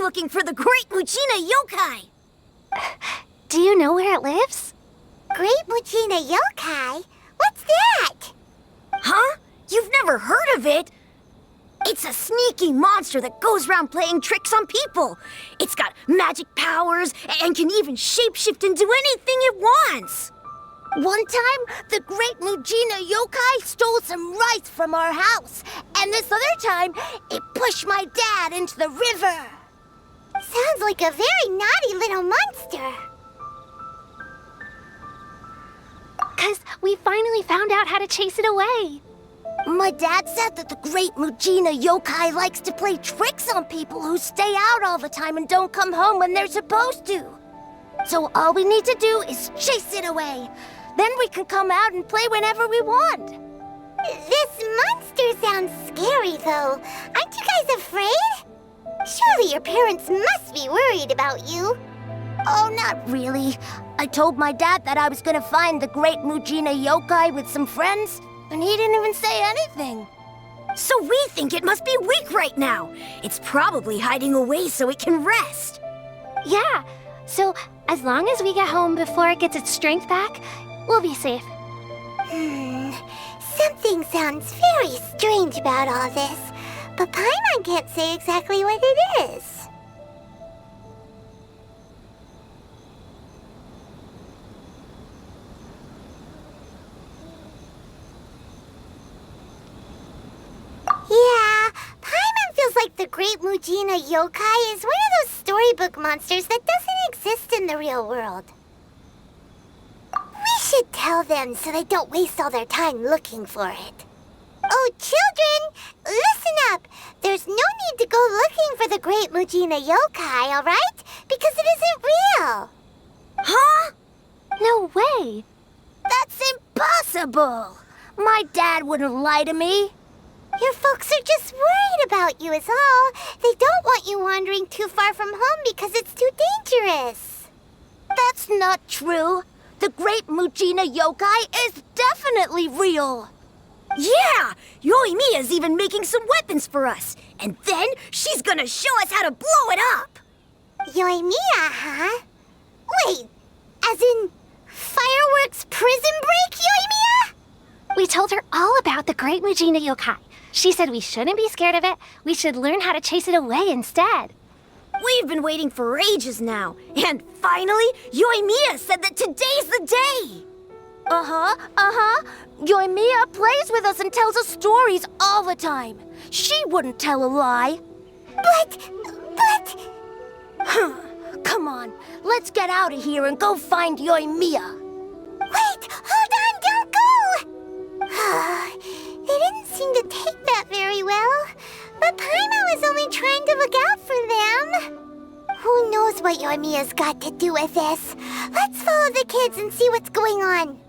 looking for the Great Mujina Yokai. Do you know where it lives? Great Mujina Yokai? What's that? Huh? You've never heard of it? It's a sneaky monster that goes around playing tricks on people. It's got magic powers and can even shapeshift into anything it wants. One time, the Great Mujina Yokai stole some rice from our house. And this other time, it pushed my dad into the river. Sounds like a very naughty little monster. 'Cause we finally found out how to chase it away. My dad said that the Great Mujina Yokai likes to play tricks on people who stay out all the time and don't come home when they're supposed to. So all we need to do is chase it away. Then we can come out and play whenever we want. This monster sounds scary, though. Aren't you guys afraid? Surely your parents must be worried about you. Oh, not really. I told my dad that I was gonna find the Great Mujina Yokai with some friends, and he didn't even say anything. So we think it must be weak right now. It's probably hiding away so it can rest. Yeah, so as long as we get home before it gets its strength back, we'll be safe. Something sounds very strange about all this, but Paimon can't say exactly what it is. Yeah, Paimon feels like the Great Mujina Yokai is one of those storybook monsters that doesn't exist in the real world. We should tell them so they don't waste all their time looking for it. Oh, children, listen up. There's no need to go looking for the Great Mujina Yokai, all right? Because it isn't real. Huh? No way! That's impossible. My dad wouldn't lie to me. Your folks are just worried about you is all. They don't want you wandering too far from home because it's too dangerous. That's not true. The Great Mujina Yokai is definitely real. Yeah! Yoimiya's even making some weapons for us. And then she's gonna show us how to blow it up. Yoimiya, huh? Wait, as in fireworks prison break, Yoimiya? We told her all about the Great Mujina Yokai. She said we shouldn't be scared of it. We should learn how to chase it away instead. We've been waiting for ages now. And finally, Yoimiya said that today's the day. Yoimiya plays with us and tells us stories all the time. She wouldn't tell a lie. But... Come on, let's get out of here and go find Yoimiya. Wait, hold on, don't go! They didn't seem to take that very well. But Paimon was only trying to look out for them. Who knows what Yoimiya's got to do with this? Let's follow the kids and see what's going on.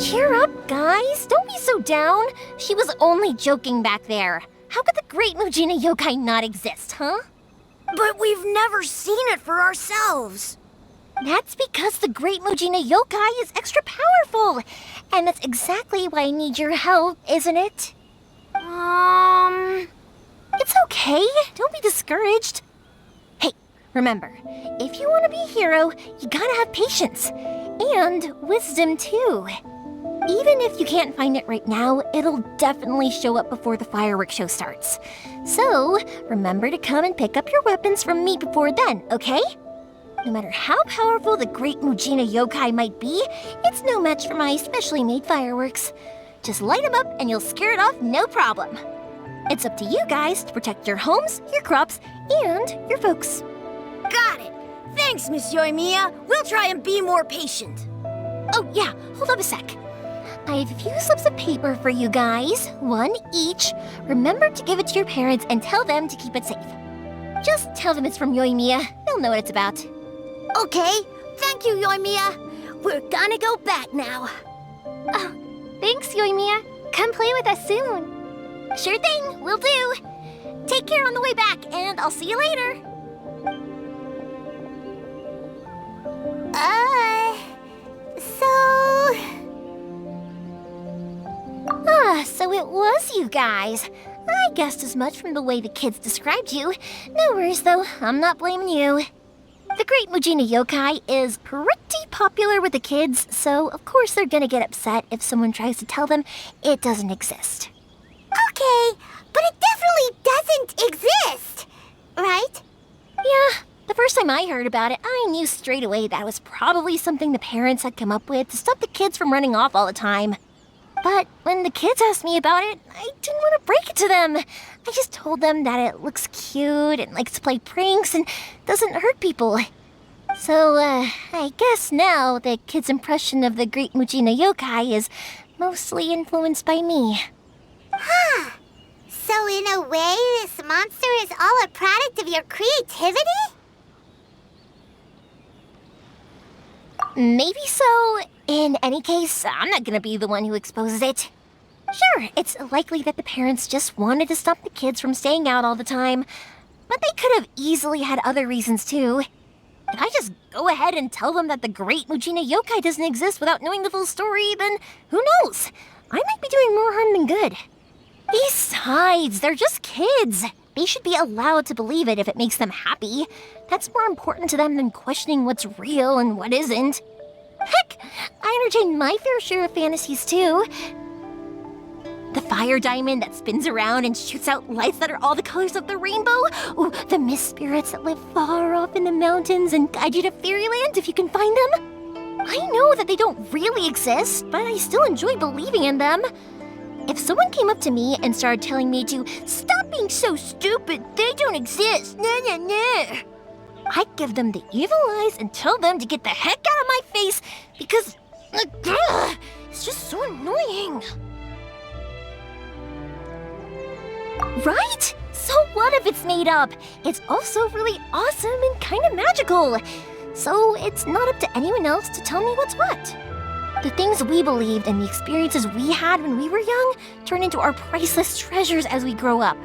Cheer up, guys. Don't be so down. She was only joking back there. How could the Great Mujina Yokai not exist, huh? But we've never seen it for ourselves. That's because the Great Mujina Yokai is extra powerful. And that's exactly why I need your help, isn't it? It's okay. Don't be discouraged. Hey, remember, if you want to be a hero, you gotta have patience. And wisdom, too. Even if you can't find it right now, it'll definitely show up before the fireworks show starts. So, remember to come and pick up your weapons from me before then, okay? No matter how powerful the Great Mujina Yokai might be, it's no match for my specially made fireworks. Just light them up and you'll scare it off no problem. It's up to you guys to protect your homes, your crops, and your folks. Got it. Thanks, Miss Yoimiya. We'll try and be more patient. Oh yeah, hold up a sec. I have a few slips of paper for you guys, one each. Remember to give it to your parents and tell them to keep it safe. Just tell them it's from Yoimiya. They'll know what it's about. Okay, thank you, Yoimiya. We're gonna go back now. Thanks, Yoimiya. Come play with us soon. Sure thing, will do. Take care on the way back, and I'll see you later. So it was you guys. I guessed as much from the way the kids described you. No worries, though. I'm not blaming you. The Great Mujina Yokai is pretty popular with the kids, so of course they're gonna get upset if someone tries to tell them it doesn't exist. Okay, but it definitely doesn't exist, right? Yeah, the first time I heard about it, I knew straight away that was probably something the parents had come up with to stop the kids from running off all the time. But when the kids asked me about it, I didn't want to break it to them. I just told them that it looks cute and likes to play pranks and doesn't hurt people. So, I guess now the kids' impression of the Great Mujina Yokai is mostly influenced by me. Huh. So in a way, this monster is all a product of your creativity? Maybe so. In any case, I'm not gonna be the one who exposes it. Sure, it's likely that the parents just wanted to stop the kids from staying out all the time, but they could have easily had other reasons too. If I just go ahead and tell them that the Great Mujina Yokai doesn't exist without knowing the full story, then who knows? I might be doing more harm than good. Besides, they're just kids. They should be allowed to believe it if it makes them happy. That's more important to them than questioning what's real and what isn't. Heck, I entertain my fair share of fantasies too. The fire diamond that spins around and shoots out lights that are all the colors of the rainbow. Ooh, the mist spirits that live far off in the mountains and guide you to fairyland if you can find them. I know that they don't really exist, but I still enjoy believing in them. If someone came up to me and started telling me to stop being so stupid, they don't exist, I'd give them the evil eyes and tell them to get the heck out of my face because it's just so annoying. Right? So what if it's made up? It's also really awesome and kind of magical. So it's not up to anyone else to tell me what's what. The things we believed and the experiences we had when we were young turn into our priceless treasures as we grow up.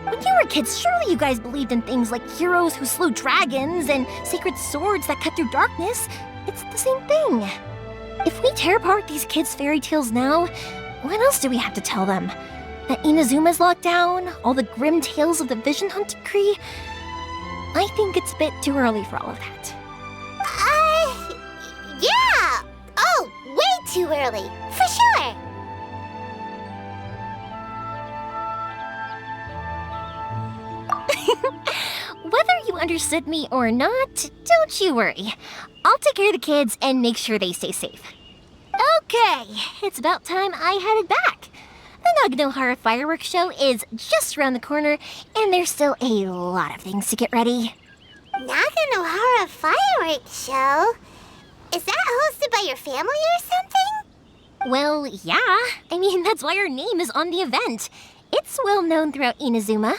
When you were kids, surely you guys believed in things like heroes who slew dragons and sacred swords that cut through darkness. It's the same thing. If we tear apart these kids' fairy tales now, what else do we have to tell them? That Inazuma's locked down? All the grim tales of the Vision Hunt Decree? I think it's a bit too early for all of that. Yeah! Oh, way too early, for sure! Whether you understood me or not, don't you worry. I'll take care of the kids and make sure they stay safe. Okay, it's about time I headed back. The Naganohara fireworks show is just around the corner, and there's still a lot of things to get ready. Naganohara fireworks show? Is that hosted by your family or something? Well, yeah. I mean, that's why our name is on the event. It's well known throughout Inazuma.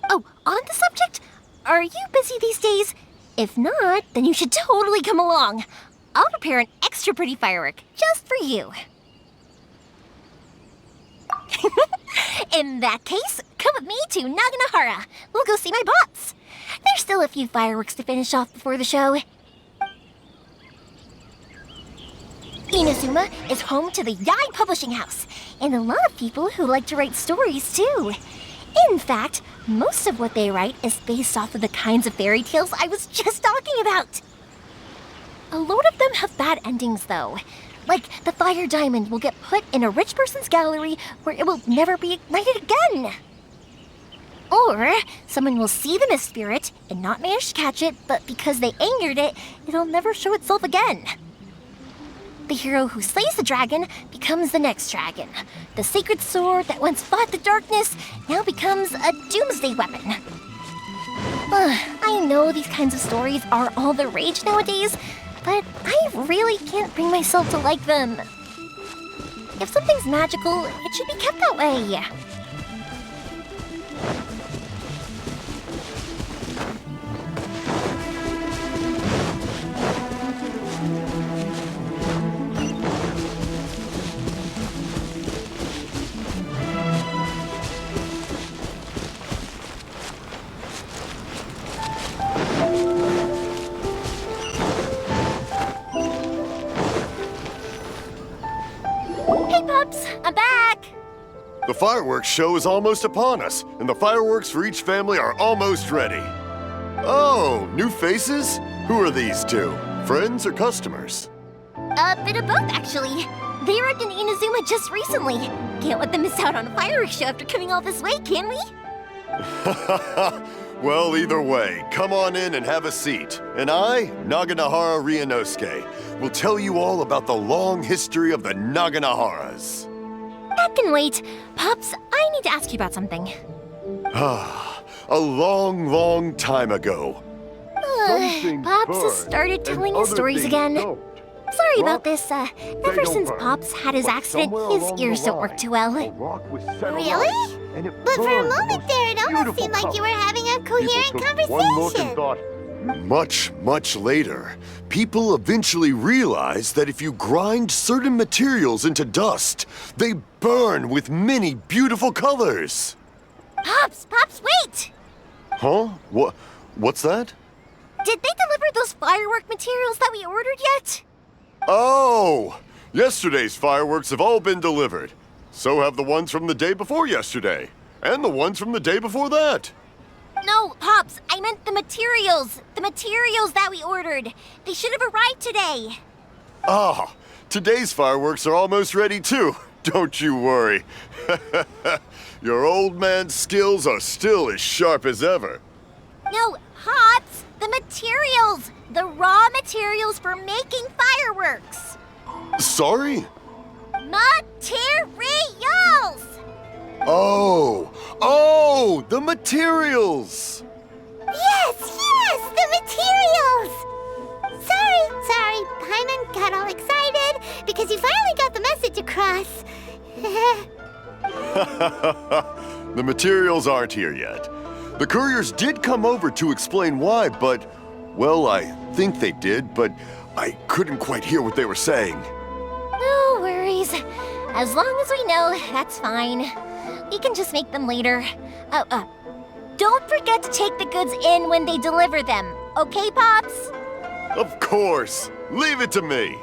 Oh, on the subject, are you busy these days? If not, then you should totally come along. I'll prepare an extra pretty firework just for you. In that case, come with me to Naganohara. We'll go see my bots. There's still a few fireworks to finish off before the show. Inazuma is home to the Yai Publishing House, and a lot of people who like to write stories too. In fact, most of what they write is based off of the kinds of fairy tales I was just talking about. A load of them have bad endings though. Like, the fire diamond will get put in a rich person's gallery where it will never be ignited again. Or, someone will see the mist spirit and not manage to catch it, but because they angered it, it'll never show itself again. The hero who slays the dragon becomes the next dragon. The sacred sword that once fought the darkness now becomes a doomsday weapon. I know these kinds of stories are all the rage nowadays, but I really can't bring myself to like them. If something's magical, it should be kept that way. Hi, Pups. I'm back. The fireworks show is almost upon us, and the fireworks for each family are almost ready. Oh, new faces? Who are these two? Friends or customers? A bit of both, actually. They arrived in Inazuma just recently. Can't let them miss out on a fireworks show after coming all this way, can we? Well, either way, come on in and have a seat. And I, Naganahara Ryunosuke, will tell you all about the long history of the Naganaharas. That can wait. Pops, I need to ask you about something. A long, long time ago. Pops has started telling his stories again. Sorry about this. Ever since Pops had his accident, his ears don't work too well. Really? But for a moment there, it almost seemed like you were having a coherent conversation. Much, much later, people eventually realized that if you grind certain materials into dust, they burn with many beautiful colors. Pops, wait! Huh? What's that? Did they deliver those firework materials that we ordered yet? Oh! Yesterday's fireworks have all been delivered. So have the ones from the day before yesterday. And the ones from the day before that. No, Pops, I meant the materials. The materials that we ordered. They should have arrived today. Ah, today's fireworks are almost ready too. Don't you worry. Your old man's skills are still as sharp as ever. No, Pops, the materials. The raw materials for making fireworks. Sorry? Materials! Oh, the materials! Yes, the materials! Sorry, Paimon got all excited because he finally got the message across. The materials aren't here yet. The couriers did come over to explain why, but, well, I think they did, but I couldn't quite hear what they were saying. No worries. As long as we know, that's fine. We can just make them later. Don't forget to take the goods in when they deliver them. Okay, Pops? Of course. Leave it to me.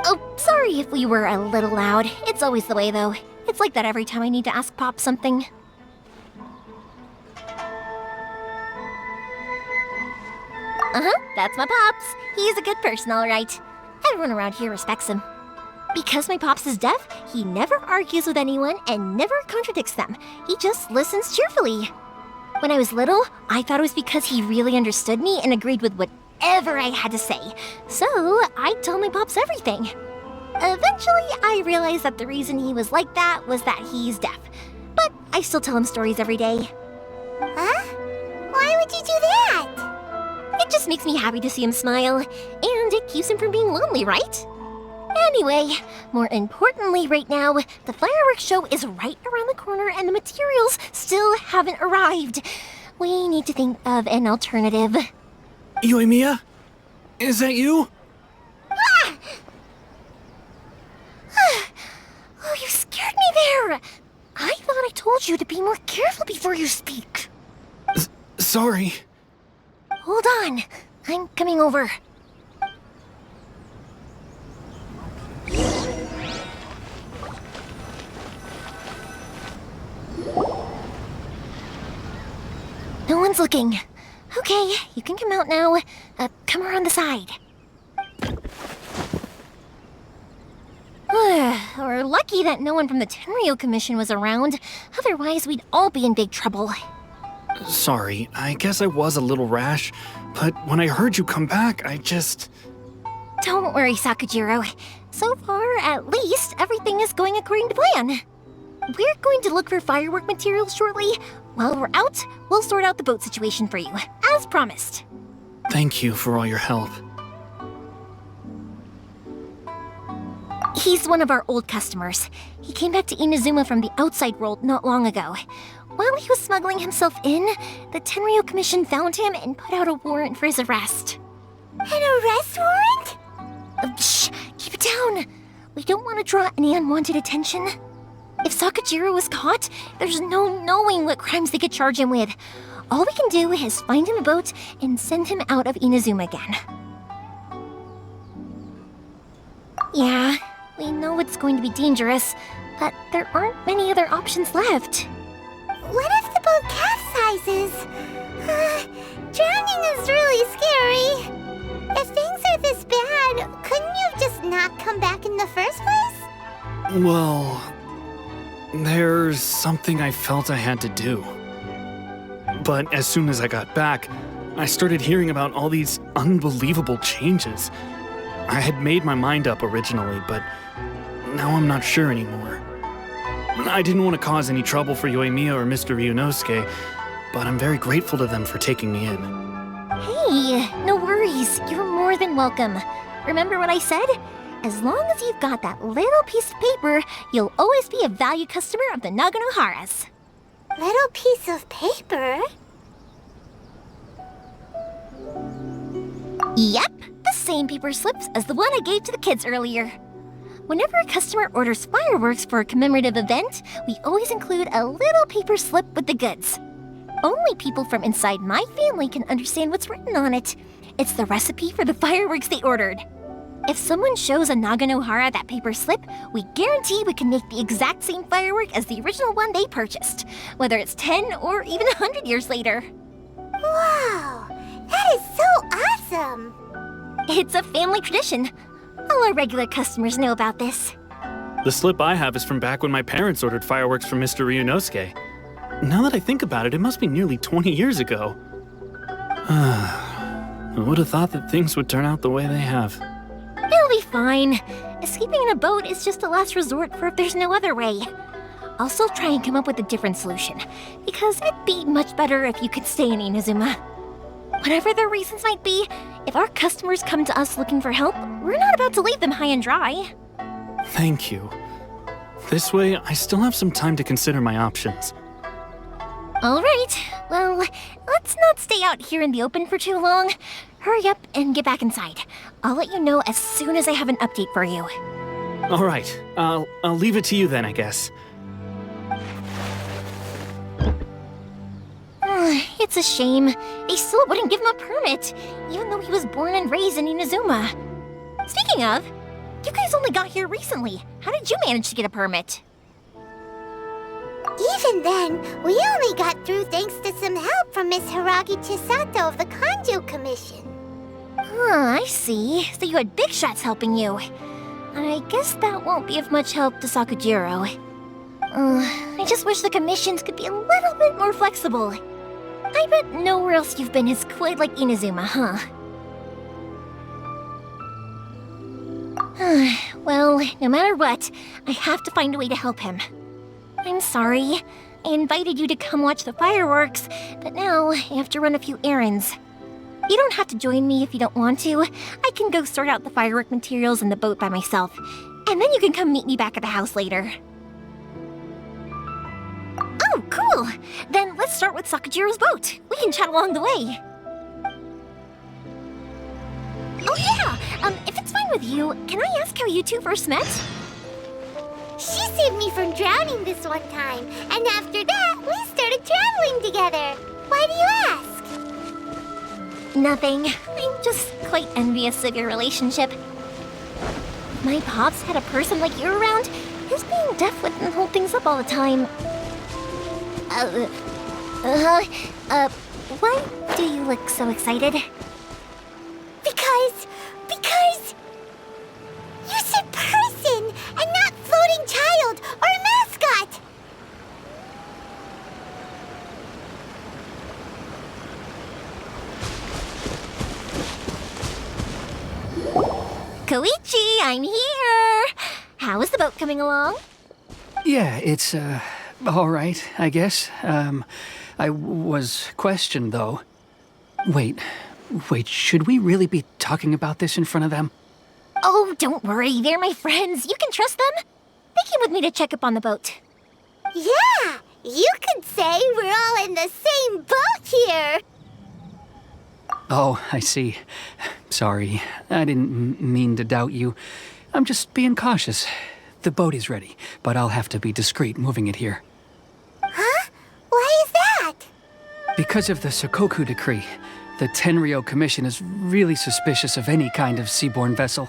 Oh, sorry if we were a little loud. It's always the way, though. It's like that every time I need to ask Pop something. That's my Pops. He's a good person, all right. Everyone around here respects him. Because my Pops is deaf, he never argues with anyone and never contradicts them. He just listens cheerfully. When I was little, I thought it was because he really understood me and agreed with whatever I had to say. So I told my Pops everything. Eventually, I realized that the reason he was like that was that he's deaf. But I still tell him stories every day. Huh? Why would you do that? It just makes me happy to see him smile, and it keeps him from being lonely, right? Anyway, more importantly right now, the fireworks show is right around the corner and the materials still haven't arrived. We need to think of an alternative. Yoimiya? Is that you? Oh, you scared me there! I thought I told you to be more careful before you speak. Sorry. Hold on, I'm coming over. No one's looking. Okay, you can come out now. Come around the side. We're lucky that no one from the Tenryo Commission was around. Otherwise, we'd all be in big trouble. Sorry, I guess I was a little rash, but when I heard you come back, I just... Don't worry, Sakujiro. So far, at least, everything is going according to plan. We're going to look for firework materials shortly. While we're out, we'll sort out the boat situation for you, as promised. Thank you for all your help. He's one of our old customers. He came back to Inazuma from the outside world not long ago. While he was smuggling himself in, the Tenryo Commission found him and put out a warrant for his arrest. An arrest warrant? Shh! Keep it down! We don't want to draw any unwanted attention. If Sakujiro was caught, there's no knowing what crimes they could charge him with. All we can do is find him a boat and send him out of Inazuma again. Yeah, We know it's going to be dangerous, but there aren't many other options left. What if the boat capsizes? Drowning is really scary. If things are this bad, couldn't you just not come back in the first place? Well, there's something I felt I had to do. But as soon as I got back, I started hearing about all these unbelievable changes. I had made my mind up originally, but now I'm not sure anymore. I didn't want to cause any trouble for Yoimiya or Mr. Ryunosuke, but I'm very grateful to them for taking me in. Hey, no worries. You're more than welcome. Remember what I said? As long as you've got that little piece of paper, you'll always be a valued customer of the Naganoharas. Little piece of paper? Yep, the same paper slips as the one I gave to the kids earlier. Whenever a customer orders fireworks for a commemorative event, we always include a little paper slip with the goods. Only people from inside my family can understand what's written on it. It's the recipe for the fireworks they ordered. If someone shows a Naganohara that paper slip, we guarantee we can make the exact same firework as the original one they purchased, whether it's 10 or even 100 years later. Wow, that is so awesome! It's a family tradition. All our regular customers know about this. The slip I have is from back when my parents ordered fireworks from Mr. Ryunosuke. Now that I think about it, it must be nearly 20 years ago. I would have thought that things would turn out the way they have. It'll be fine. Escaping in a boat is just a last resort for if there's no other way. I'll still try and come up with a different solution, because it'd be much better if you could stay in Inazuma. Whatever their reasons might be, if our customers come to us looking for help, we're not about to leave them high and dry. Thank you. This way, I still have some time to consider my options. All right, well, let's not stay out here in the open for too long. Hurry up and get back inside. I'll let you know as soon as I have an update for you. All right, I'll leave it to you then, I guess. It's a shame. They still wouldn't give him a permit, even though he was born and raised in Inazuma. Speaking of, you guys only got here recently. How did you manage to get a permit? Even then, we only got through thanks to some help from Miss Hiragi Chisato of the Kanjo Commission. I see. So you had big shots helping you. I guess that won't be of much help to Sakujiro. I just wish the commissions could be a little bit more flexible. I bet nowhere else you've been is quite like Inazuma, huh? Well, no matter what, I have to find a way to help him. I'm sorry. I invited you to come watch the fireworks, but now I have to run a few errands. You don't have to join me if you don't want to. I can go sort out the firework materials in the boat by myself, and then you can come meet me back at the house later. Oh, cool! Then let's start with Sakujiro's boat. We can chat along the way. Oh yeah! If it's fine with you, can I ask how you two first met? She saved me from drowning this one time, and after that, we started traveling together. Why do you ask? Nothing. I'm just quite envious of your relationship. If my pops had a person like you around, his being deaf wouldn't hold things up all the time. Why do you look so excited? Because you said person and not floating child or a mascot. Koichi, I'm here! How is the boat coming along? Yeah, it's, all right, I guess. I was questioned, though. Wait, should we really be talking about this in front of them? Oh, don't worry, they're my friends. You can trust them. They came with me to check up on the boat. Yeah, you could say we're all in the same boat here. Oh, I see. Sorry, I didn't mean to doubt you. I'm just being cautious. The boat is ready, but I'll have to be discreet moving it here. Huh? Why is that? Because of the Sokoku decree, the Tenryo Commission is really suspicious of any kind of seaborne vessel.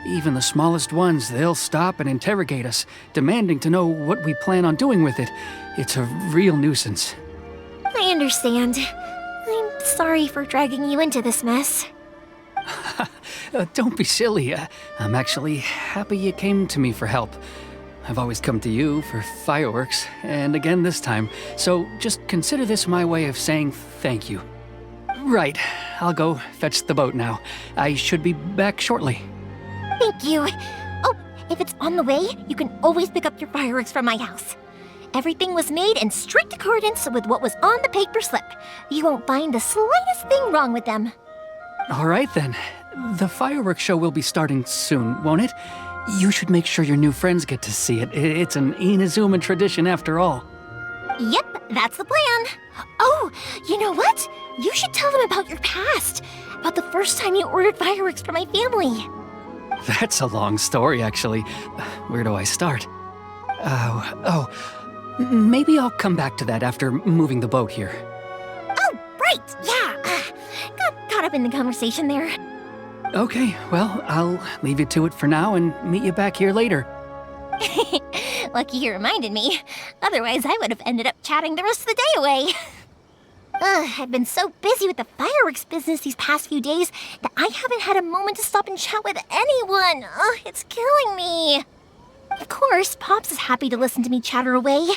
Even the smallest ones, they'll stop and interrogate us, demanding to know what we plan on doing with it. It's a real nuisance. I understand. I'm sorry for dragging you into this mess. Don't be silly. I'm actually happy you came to me for help. I've always come to you for fireworks, and again this time, so just consider this my way of saying thank you. Right, I'll go fetch the boat now. I should be back shortly. Thank you. Oh, if it's on the way, you can always pick up your fireworks from my house. Everything was made in strict accordance with what was on the paper slip. You won't find the slightest thing wrong with them. All right then. The fireworks show will be starting soon, won't it? You should make sure your new friends get to see it. It's an Inazuma tradition after all. Yep, that's the plan. Oh, you know what? You should tell them about your past. About the first time you ordered fireworks for my family. That's a long story, actually. Where do I start? Maybe I'll come back to that after moving the boat here. Oh, right, yeah. Got caught up in the conversation there. Okay, well, I'll leave you to it for now and meet you back here later. Lucky you reminded me. Otherwise, I would have ended up chatting the rest of the day away. I've been so busy with the fireworks business these past few days that I haven't had a moment to stop and chat with anyone. It's killing me. Of course, Pops is happy to listen to me chatter away,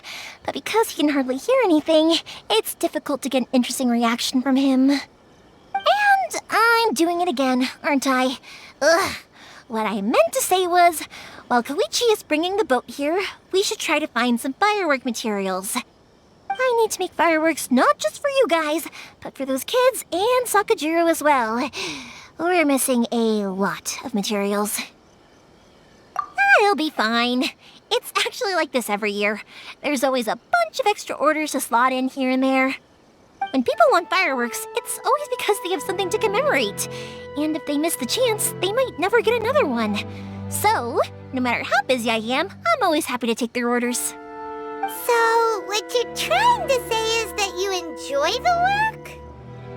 but because he can hardly hear anything, it's difficult to get an interesting reaction from him. And I'm doing it again, aren't I? What I meant to say was, while Koichi is bringing the boat here, we should try to find some firework materials. I need to make fireworks not just for you guys, but for those kids and Sakajiro as well. We're missing a lot of materials. It'll be fine. It's actually like this every year. There's always a bunch of extra orders to slot in here and there. When people want fireworks, it's always because they have something to commemorate. And if they miss the chance, they might never get another one. So, no matter how busy I am, I'm always happy to take their orders. So, what you're trying to say is that you enjoy the work?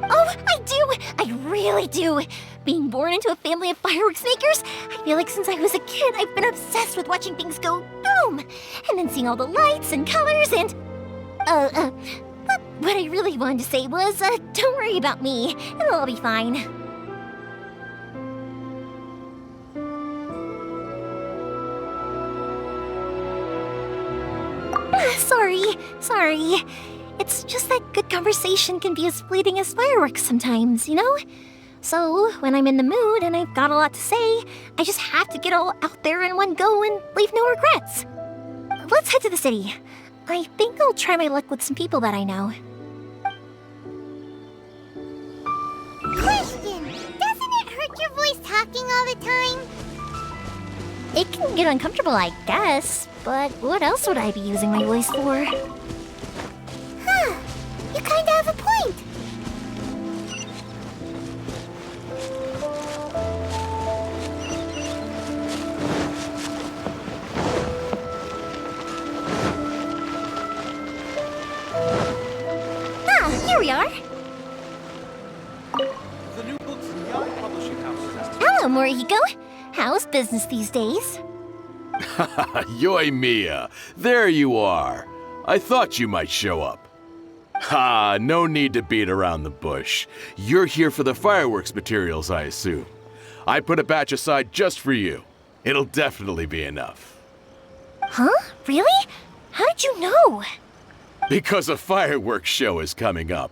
Oh, I do! I really do! Being born into a family of fireworks makers, I feel like since I was a kid, I've been obsessed with watching things go boom! And then seeing all the lights and colors and... But what I really wanted to say was, don't worry about me. It'll all be fine. Sorry. It's just that good conversation can be as fleeting as fireworks sometimes, you know? So, when I'm in the mood and I've got a lot to say, I just have to get all out there in one go and leave no regrets. Let's head to the city. I think I'll try my luck with some people that I know. Question! Doesn't it hurt your voice talking all the time? It can get uncomfortable, I guess, but what else would I be using my voice for? Huh. You kinda have a point. Here we are. The new books in Young Publishing House is Hello, Morihiko. How's business these days? Yoimiya, there you are. I thought you might show up. Ha, no need to beat around the bush. You're here for the fireworks materials, I assume. I put a batch aside just for you. It'll definitely be enough. Huh? Really? How did you know? Because a fireworks show is coming up.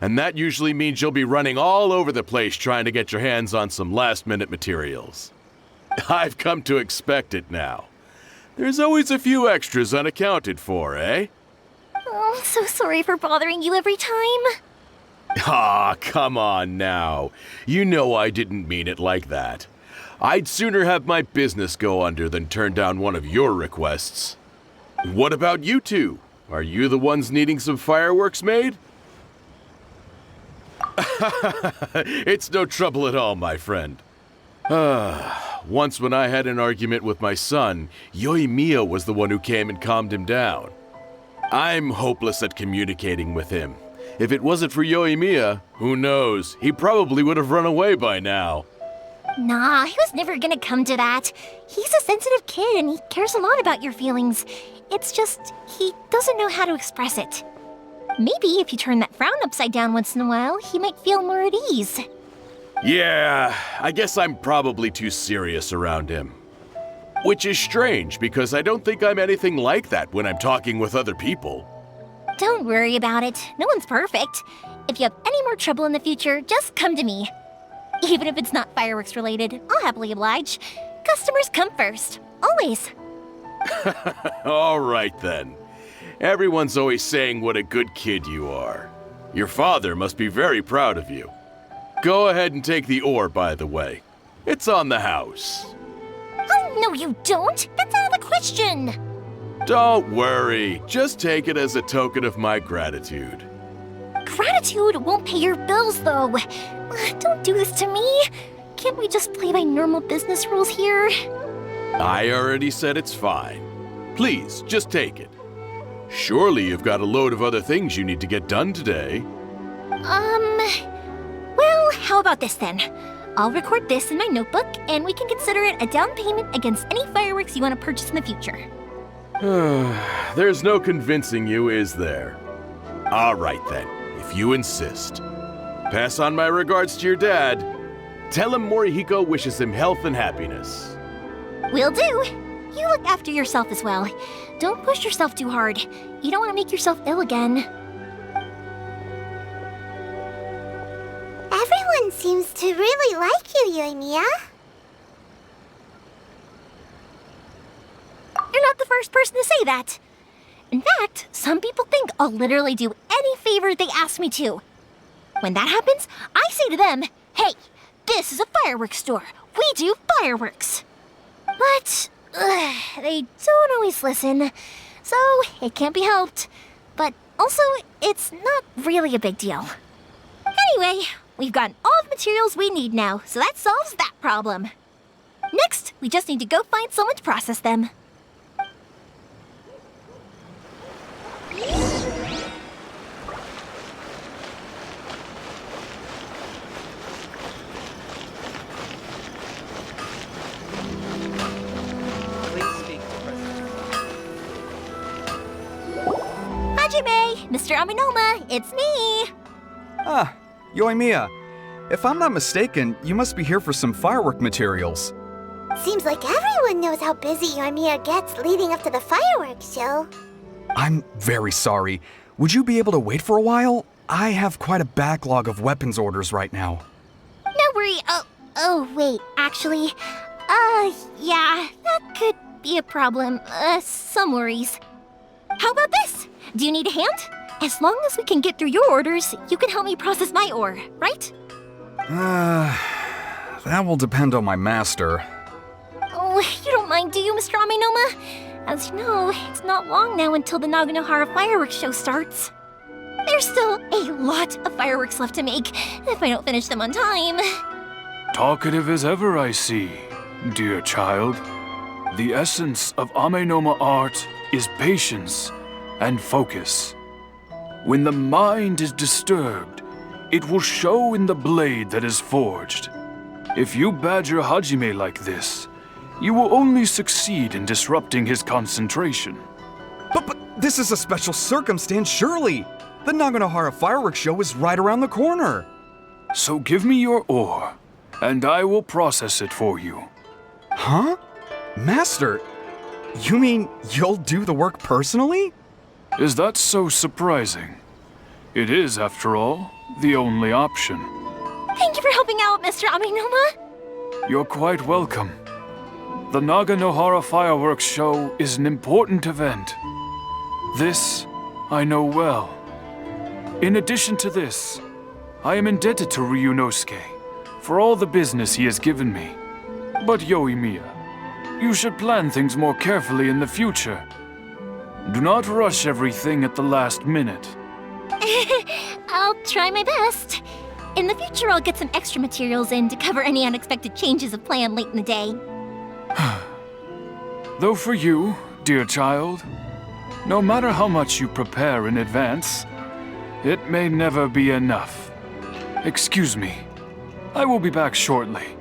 And that usually means you'll be running all over the place trying to get your hands on some last-minute materials. I've come to expect it now. There's always a few extras unaccounted for, eh? Oh, I'm so sorry for bothering you every time. Ah, come on now. You know I didn't mean it like that. I'd sooner have my business go under than turn down one of your requests. What about you two? Are you the ones needing some fireworks made? It's no trouble at all, my friend. Once when I had an argument with my son, Yoimiya was the one who came and calmed him down. I'm hopeless at communicating with him. If it wasn't for Yoimiya, who knows, he probably would have run away by now. Nah, he was never gonna come to that. He's a sensitive kid and he cares a lot about your feelings. It's just, he doesn't know how to express it. Maybe if you turn that frown upside down once in a while, he might feel more at ease. Yeah, I guess I'm probably too serious around him. Which is strange, because I don't think I'm anything like that when I'm talking with other people. Don't worry about it. No one's perfect. If you have any more trouble in the future, just come to me. Even if it's not fireworks related, I'll happily oblige. Customers come first. Always. All right then. Everyone's always saying what a good kid you are. Your father must be very proud of you. Go ahead and take the ore, by the way. It's on the house. Oh, no you don't. That's out of the question. Don't worry. Just take it as a token of my gratitude. Gratitude won't pay your bills, though. Don't do this to me. Can't we just play by normal business rules here? I already said it's fine. Please, just take it. Surely you've got a load of other things you need to get done today. Well, how about this then? I'll record this in my notebook, and we can consider it a down payment against any fireworks you want to purchase in the future. There's no convincing you, is there? All right then, if you insist. Pass on my regards to your dad. Tell him Morihiko wishes him health and happiness. Will do. You look after yourself as well. Don't push yourself too hard. You don't want to make yourself ill again. Everyone seems to really like you, Yoimiya. You're not the first person to say that. In fact, some people think I'll literally do any favor they ask me to. When that happens, I say to them, hey, this is a fireworks store. We do fireworks. But they don't always listen, so it can't be helped. But also, it's not really a big deal. Anyway, we've gotten all the materials we need now, so that solves that problem. Next, we just need to go find someone to process them. Please speak to President. Hajime, Mr. Aminoma, it's me! Ah, Yoimiya. If I'm not mistaken, you must be here for some firework materials. Seems like everyone knows how busy Yoimiya gets leading up to the fireworks show. I'm very sorry. Would you be able to wait for a while? I have quite a backlog of weapons orders right now. No worry. Oh, wait, actually, yeah, that could be a problem. Some worries. How about this? Do you need a hand? As long as we can get through your orders, you can help me process my ore, right? That will depend on my master. Oh, you don't mind, do you, Mr. Aminoma? As you know, it's not long now until the Naganohara fireworks show starts. There's still a lot of fireworks left to make, if I don't finish them on time. Talkative as ever, I see, dear child. The essence of Amenoma art is patience and focus. When the mind is disturbed, it will show in the blade that is forged. If you badger Hajime like this, you will only succeed in disrupting his concentration. But this is a special circumstance, surely! The Naganohara fireworks show is right around the corner! So give me your ore, and I will process it for you. Huh? Master, you mean you'll do the work personally? Is that so surprising? It is, after all, the only option. Thank you for helping out, Mr. Aminoma. You're quite welcome. The Naganohara fireworks show is an important event. This I know well. In addition to this, I am indebted to Ryunosuke for all the business he has given me. But Yoimiya, you should plan things more carefully in the future. Do not rush everything at the last minute. I'll try my best. In the future, I'll get some extra materials in to cover any unexpected changes of plan late in the day. Though for you, dear child, no matter how much you prepare in advance, it may never be enough. Excuse me. I will be back shortly.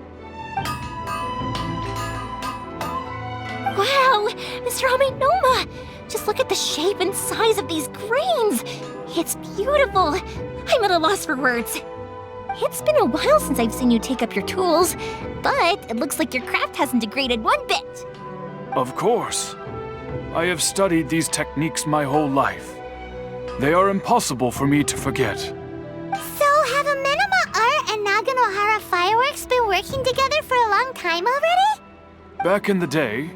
Mr. Amenoma! Just look at the shape and size of these grains! It's beautiful! I'm at a loss for words. It's been a while since I've seen you take up your tools, but it looks like your craft hasn't degraded one bit. Of course. I have studied these techniques my whole life. They are impossible for me to forget. So, have Amenoma Art and Naganohara Fireworks been working together for a long time already? Back in the day,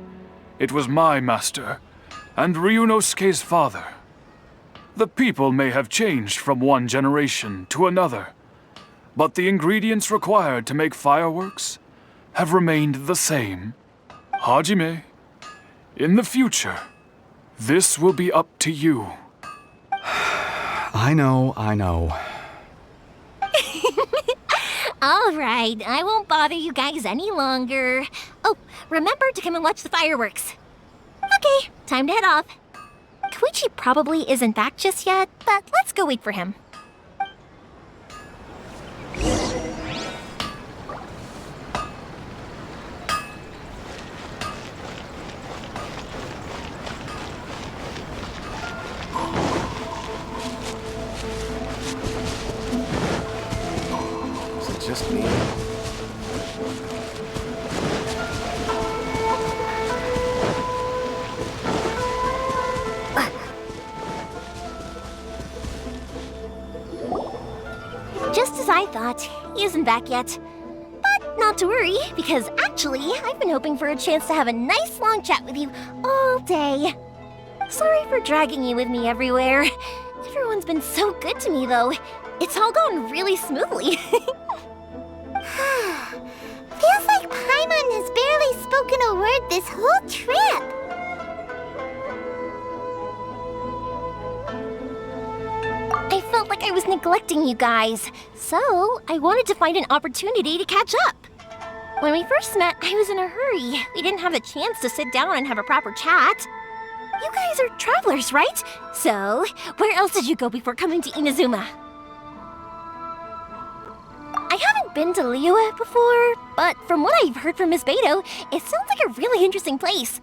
it was my master, and Ryunosuke's father. The people may have changed from one generation to another, but the ingredients required to make fireworks have remained the same. Hajime, in the future, this will be up to you. I know. All right, I won't bother you guys any longer. Oh, remember to come and watch the fireworks. Okay, time to head off. Koichi probably isn't back just yet, but let's go wait for him. Is it just me? Just as I thought, he isn't back yet. But not to worry, because actually, I've been hoping for a chance to have a nice long chat with you all day. Sorry for dragging you with me everywhere. Everyone's been so good to me, though. It's all gone really smoothly. Feels like Paimon has barely spoken a word this whole trip. I felt like I was neglecting you guys, so I wanted to find an opportunity to catch up. When we first met, I was in a hurry. We didn't have a chance to sit down and have a proper chat. You guys are travelers, right? So, where else did you go before coming to Inazuma? I haven't been to Liyue before, but from what I've heard from Miss Beto, it sounds like a really interesting place.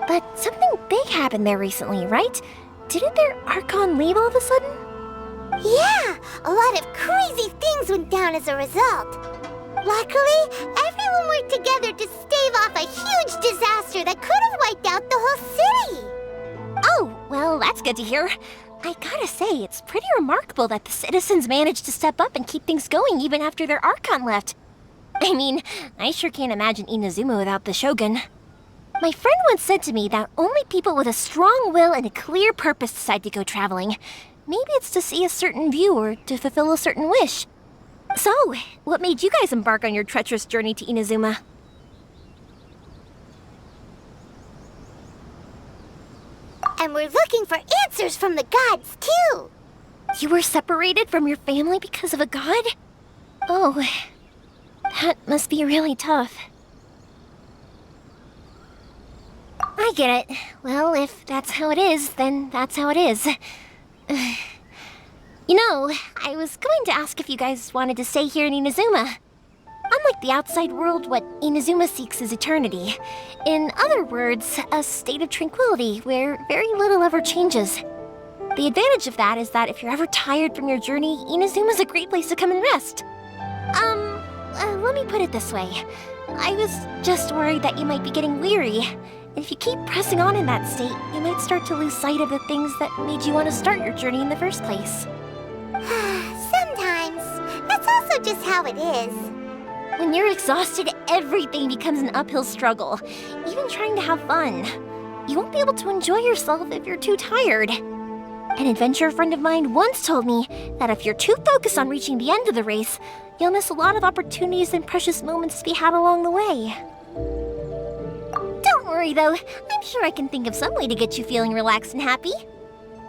But something big happened there recently, right? Didn't their Archon leave all of a sudden? Yeah, a lot of crazy things went down as a result. Luckily, everyone worked together to stave off a huge disaster that could have wiped out the whole city. Oh, well, that's good to hear. I gotta say, it's pretty remarkable that the citizens managed to step up and keep things going even after their Archon left. I mean, I sure can't imagine Inazuma without the Shogun. My friend once said to me that only people with a strong will and a clear purpose decide to go traveling. Maybe it's to see a certain view or to fulfill a certain wish. So, what made you guys embark on your treacherous journey to Inazuma? And we're looking for answers from the gods, too. You were separated from your family because of a god? Oh, that must be really tough. I get it. Well, if that's how it is, then that's how it is. You know, I was going to ask if you guys wanted to stay here in Inazuma. Unlike the outside world, what Inazuma seeks is eternity. In other words, a state of tranquility where very little ever changes. The advantage of that is that if you're ever tired from your journey, Inazuma's a great place to come and rest. Let me put it this way. I was just worried that you might be getting weary. If you keep pressing on in that state, you might start to lose sight of the things that made you want to start your journey in the first place. Sometimes. That's also just how it is. When you're exhausted, everything becomes an uphill struggle, even trying to have fun. You won't be able to enjoy yourself if you're too tired. An adventurer friend of mine once told me that if you're too focused on reaching the end of the race, you'll miss a lot of opportunities and precious moments to be had along the way. Don't worry though, I'm sure I can think of some way to get you feeling relaxed and happy.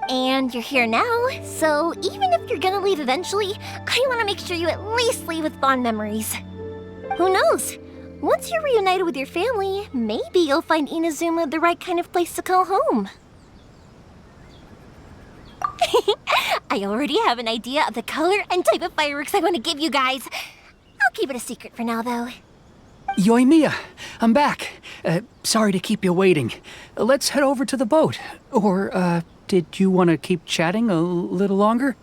And you're here now, so even if you're gonna leave eventually, I want to make sure you at least leave with fond memories. Who knows? Once you're reunited with your family, maybe you'll find Inazuma the right kind of place to call home. I already have an idea of the color and type of fireworks I want to give you guys. I'll keep it a secret for now, though. Yoimiya, I'm back. Sorry to keep you waiting. Let's head over to the boat. Or, did you want to keep chatting a little longer?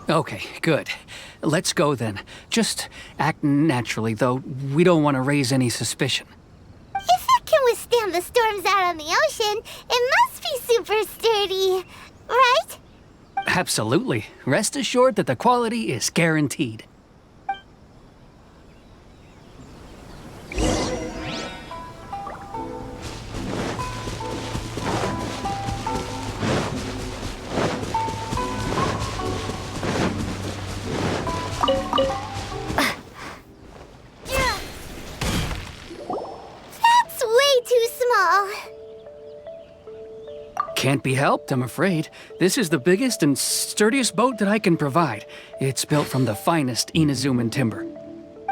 Okay, good. Let's go then. Just act naturally, though. We don't want to raise any suspicion. If it can withstand the storms out on the ocean, it must be super sturdy, right? Absolutely. Rest assured that the quality is guaranteed. That's way too small. Can't be helped, I'm afraid. This is the biggest and sturdiest boat that I can provide. It's built from the finest Inazuman timber.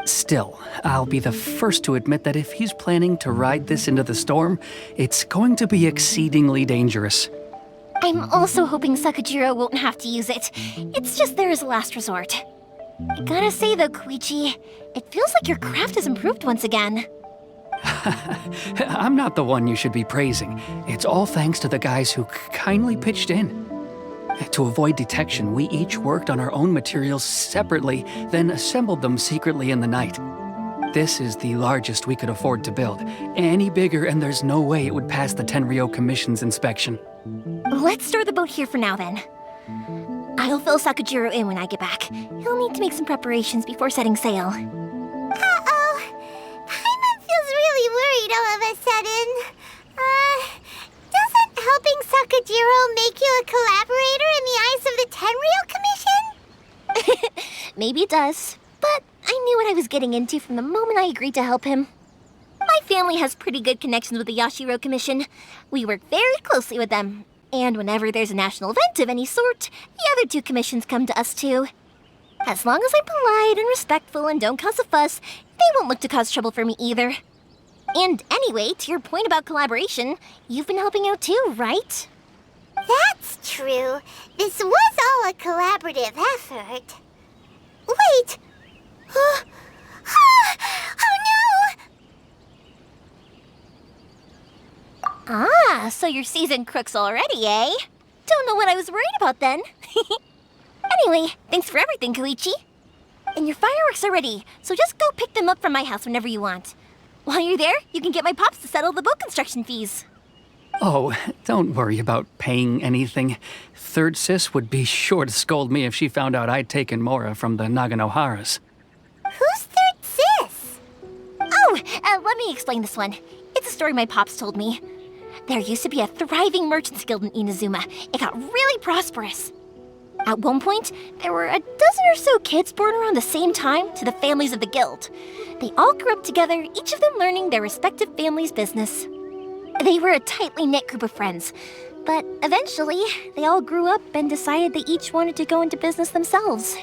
Still, I'll be the first to admit that if he's planning to ride this into the storm, it's going to be exceedingly dangerous. I'm also hoping Sakajiro won't have to use it. It's just there as a last resort. I gotta say though, Koichi, it feels like your craft has improved once again. I'm not the one you should be praising. It's all thanks to the guys who kindly pitched in. To avoid detection, we each worked on our own materials separately, then assembled them secretly in the night. This is the largest we could afford to build. Any bigger and there's no way it would pass the Tenryou Commission's inspection. Let's store the boat here for now then. I'll fill Sakajiro in when I get back. He'll need to make some preparations before setting sail. Uh-oh. Paimon feels really worried all of a sudden. Doesn't helping Sakajiro make you a collaborator in the eyes of the Tenryou Commission? Maybe it does, but I knew what I was getting into from the moment I agreed to help him. My family has pretty good connections with the Yashiro Commission. We work very closely with them. And whenever there's a national event of any sort, the other two commissions come to us too. As long as I'm polite and respectful and don't cause a fuss, they won't look to cause trouble for me either. And anyway, to your point about collaboration, you've been helping out too, right? That's true. This was all a collaborative effort. Wait! Oh no! Ah, so you're seasoned crooks already, eh? Don't know what I was worried about then. Anyway, thanks for everything, Koichi. And your fireworks are ready, so just go pick them up from my house whenever you want. While you're there, you can get my pops to settle the boat construction fees. Oh, don't worry about paying anything. Third Sis would be sure to scold me if she found out I'd taken Mora from the Naganoharas. Who's Third Sis? Oh, let me explain this one. It's a story my pops told me. There used to be a thriving merchants guild in Inazuma. It got really prosperous. At one point, there were a dozen or so kids born around the same time to the families of the guild. They all grew up together, each of them learning their respective family's business. They were a tightly knit group of friends, but eventually, they all grew up and decided they each wanted to go into business themselves.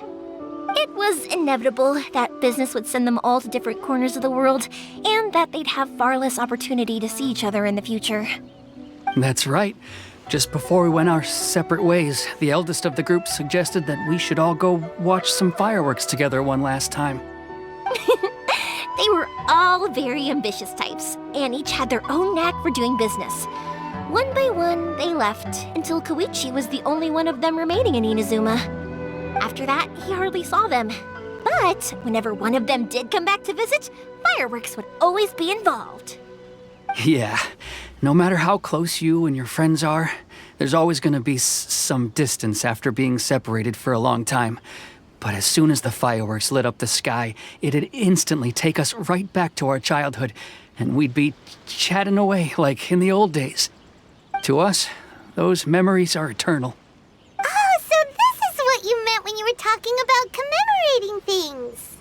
It was inevitable that business would send them all to different corners of the world, and that they'd have far less opportunity to see each other in the future. That's right. Just before we went our separate ways, the eldest of the group suggested that we should all go watch some fireworks together one last time. They were all very ambitious types, and each had their own knack for doing business. One by one, they left, until Koichi was the only one of them remaining in Inazuma. After that, he hardly saw them. But whenever one of them did come back to visit, fireworks would always be involved. Yeah, no matter how close you and your friends are, there's always going to be some distance after being separated for a long time. But as soon as the fireworks lit up the sky, it'd instantly take us right back to our childhood, and we'd be chatting away like in the old days. To us, those memories are eternal. Oh, so this is what you meant when you were talking about commemorating things.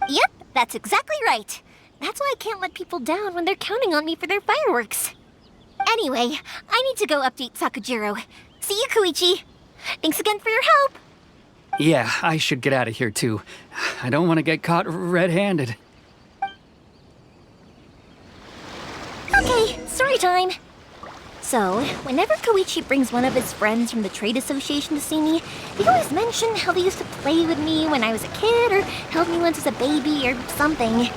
Yep, that's exactly right. That's why I can't let people down when they're counting on me for their fireworks. Anyway, I need to go update Sakajiro. See you, Koichi. Thanks again for your help. Yeah, I should get out of here too. I don't want to get caught red-handed. Okay, story time. So, whenever Koichi brings one of his friends from the trade association to see me, they always mention how they used to play with me when I was a kid or held me once as a baby or something.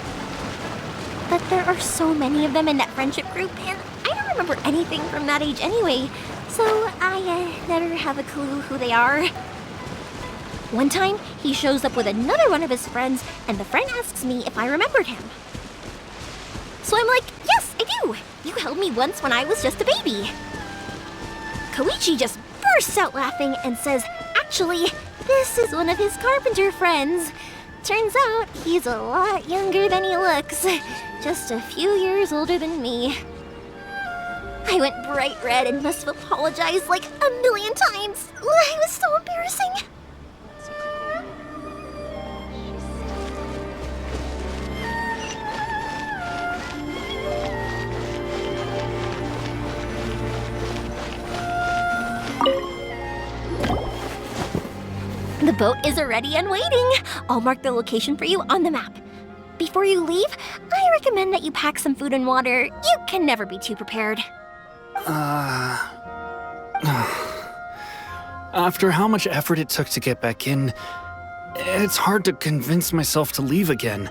that there are so many of them in that friendship group, and I don't remember anything from that age anyway, so I never have a clue who they are. One time, he shows up with another one of his friends, and the friend asks me if I remembered him. So I'm like, yes, I do! You held me once when I was just a baby. Koichi just bursts out laughing and says, actually, this is one of his carpenter friends. Turns out he's a lot younger than he looks, just a few years older than me. I went bright red and must have apologized like a million times. It was so embarrassing. The boat is ready and waiting. I'll mark the location for you on the map. Before you leave, I recommend that you pack some food and water. You can never be too prepared. After how much effort it took to get back in, it's hard to convince myself to leave again.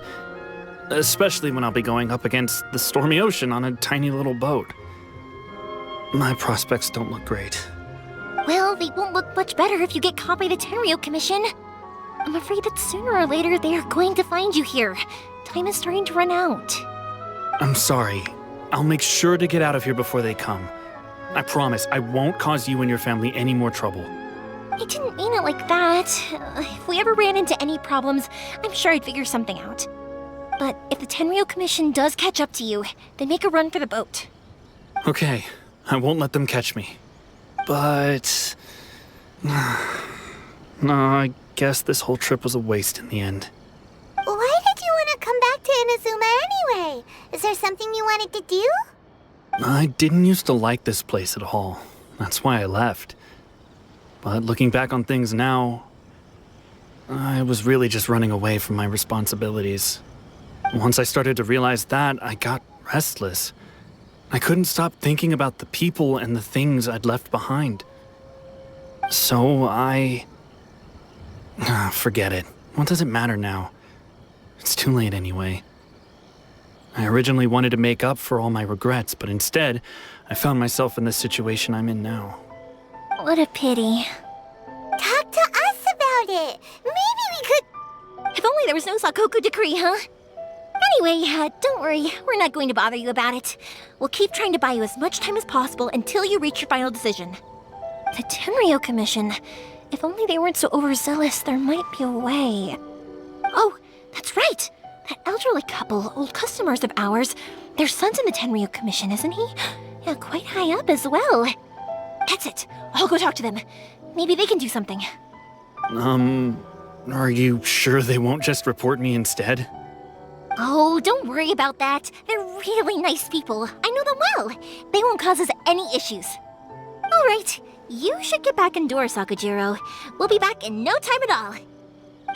Especially when I'll be going up against the stormy ocean on a tiny little boat. My prospects don't look great. Well, they won't look much better if you get caught by the Tenryou Commission. I'm afraid that sooner or later they are going to find you here. Time is starting to run out. I'm sorry. I'll make sure to get out of here before they come. I promise I won't cause you and your family any more trouble. I didn't mean it like that. If we ever ran into any problems, I'm sure I'd figure something out. But if the Tenryou Commission does catch up to you, then make a run for the boat. Okay, I won't let them catch me. But... no, I guess this whole trip was a waste in the end. Why did you want to come back to Inazuma anyway? Is there something you wanted to do? I didn't used to like this place at all. That's why I left. But looking back on things now, I was really just running away from my responsibilities. Once I started to realize that, I got restless. I couldn't stop thinking about the people and the things I'd left behind. So forget it. What does it matter now? It's too late anyway. I originally wanted to make up for all my regrets, but instead, I found myself in the situation I'm in now. What a pity. Talk to us about it. Maybe we could... If only there was no Sakoku decree, huh? Anyway, don't worry. We're not going to bother you about it. We'll keep trying to buy you as much time as possible until you reach your final decision. The Tenryou Commission. If only they weren't so overzealous, there might be a way. Oh, that's right! That elderly couple, old customers of ours, their son's in the Tenryou Commission, isn't he? Yeah, quite high up as well. That's it. I'll go talk to them. Maybe they can do something. Are you sure they won't just report me instead? Oh, don't worry about that. They're really nice people. I know them well. They won't cause us any issues. All right, you should get back indoors, Sakujiro. We'll be back in no time at all.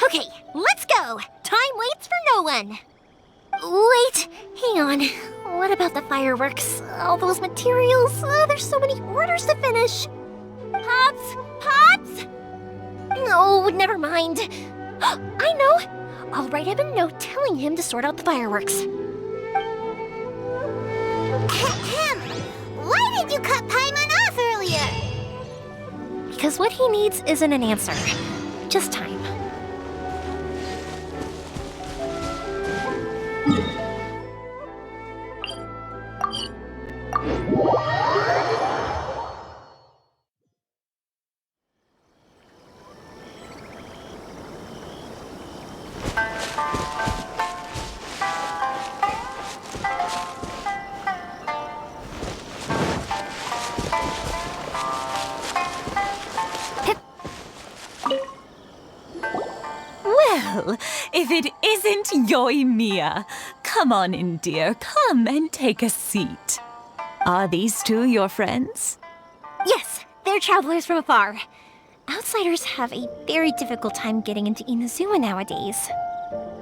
Okay, let's go. Time waits for no one. Wait, hang on. What about the fireworks? All those materials? There's so many orders to finish. Pops! Pops! No, never mind. I know. I'll write him a note telling him to sort out the fireworks. Ahem. Why did you cut Paimon off earlier? Because what he needs isn't an answer, just time. Well, if it isn't Yoimiya. Come on in, dear. Come and take a seat. Are these two your friends? Yes, they're travelers from afar. Outsiders have a very difficult time getting into Inazuma nowadays.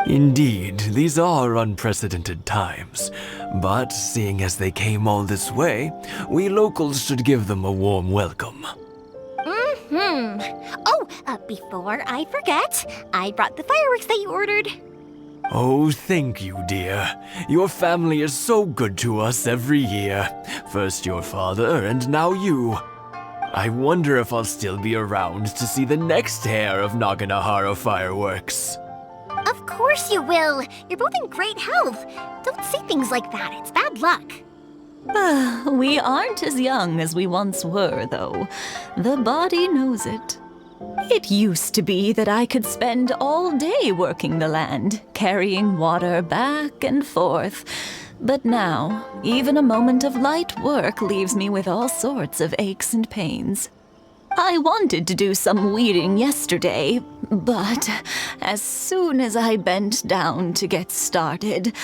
Indeed, these are unprecedented times. But seeing as they came all this way, we locals should give them a warm welcome. Oh, before I forget, I brought the fireworks that you ordered. Oh, thank you, dear. Your family is so good to us every year. First your father, and now you. I wonder if I'll still be around to see the next hair of Naganohara fireworks. Of course you will. You're both in great health. Don't say things like that. It's bad luck. We aren't as young as we once were, though. The body knows it. It used to be that I could spend all day working the land, carrying water back and forth. But now, even a moment of light work leaves me with all sorts of aches and pains. I wanted to do some weeding yesterday, but as soon as I bent down to get started,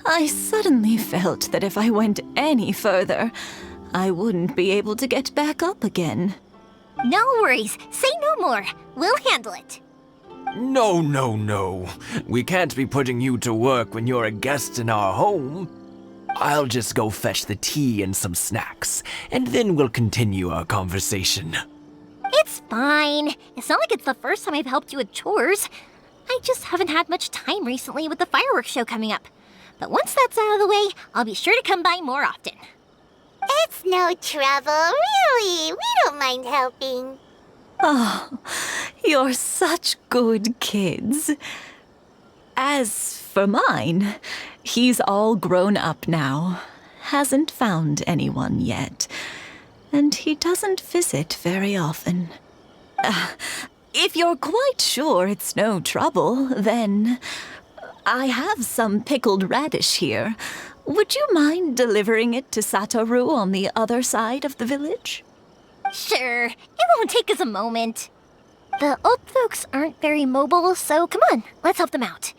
I suddenly felt that if I went any further, I wouldn't be able to get back up again. No worries. Say no more. We'll handle it. No, no, no. We can't be putting you to work when you're a guest in our home. I'll just go fetch the tea and some snacks, and then we'll continue our conversation. It's fine. It's not like it's the first time I've helped you with chores. I just haven't had much time recently with the fireworks show coming up. But once that's out of the way, I'll be sure to come by more often. It's no trouble, really. We don't mind helping. Oh, you're such good kids. As for mine, he's all grown up now. Hasn't found anyone yet. And he doesn't visit very often. If you're quite sure it's no trouble, then I have some pickled radish here. Would you mind delivering it to Satoru on the other side of the village? Sure. It won't take us a moment. The old folks aren't very mobile, so come on, let's help them out.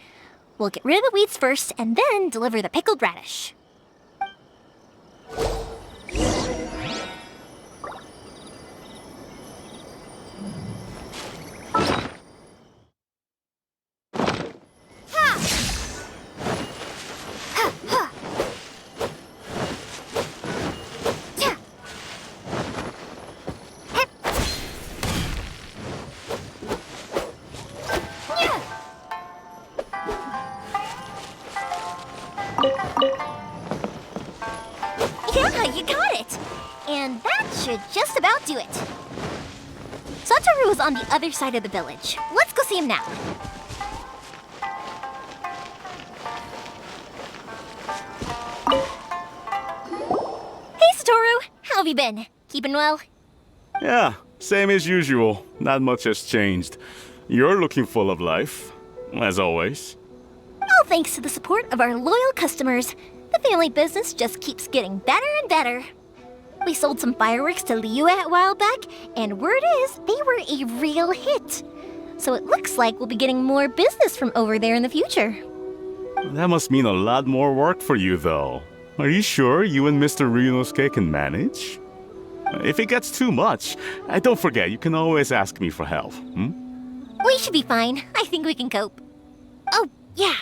We'll get rid of the weeds first and then deliver the pickled radish. Yeah, you got it! And that should just about do it. Satoru is on the other side of the village. Let's go see him now. Hey, Satoru! How have you been? Keeping well? Yeah, same as usual. Not much has changed. You're looking full of life, as always. All thanks to the support of our loyal customers, the family business just keeps getting better and better. We sold some fireworks to Liyue a while back, and word is they were a real hit. So it looks like we'll be getting more business from over there in the future. That must mean a lot more work for you, though. Are you sure you and Mr. Ryunosuke can manage? If it gets too much, don't forget, you can always ask me for help, We should be fine. I think we can cope. Oh, yeah.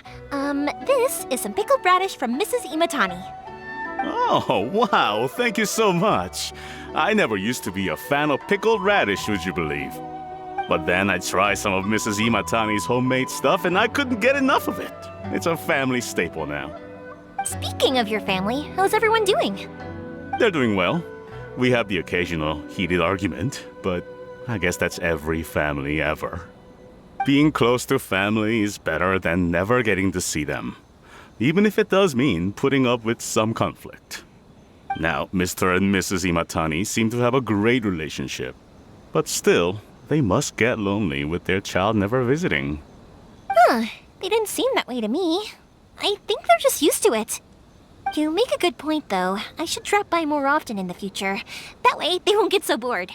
This is some pickled radish from Mrs. Imatani. Oh, wow, thank you so much. I never used to be a fan of pickled radish, would you believe? But then I tried some of Mrs. Imatani's homemade stuff and I couldn't get enough of it. It's a family staple now. Speaking of your family, how's everyone doing? They're doing well. We have the occasional heated argument, but I guess that's every family ever. Being close to family is better than never getting to see them, even if it does mean putting up with some conflict. Now, Mr. and Mrs. Imatani seem to have a great relationship, but still, they must get lonely with their child never visiting. Huh, they didn't seem that way to me. I think they're just used to it. You make a good point, though. I should drop by more often in the future. That way, they won't get so bored.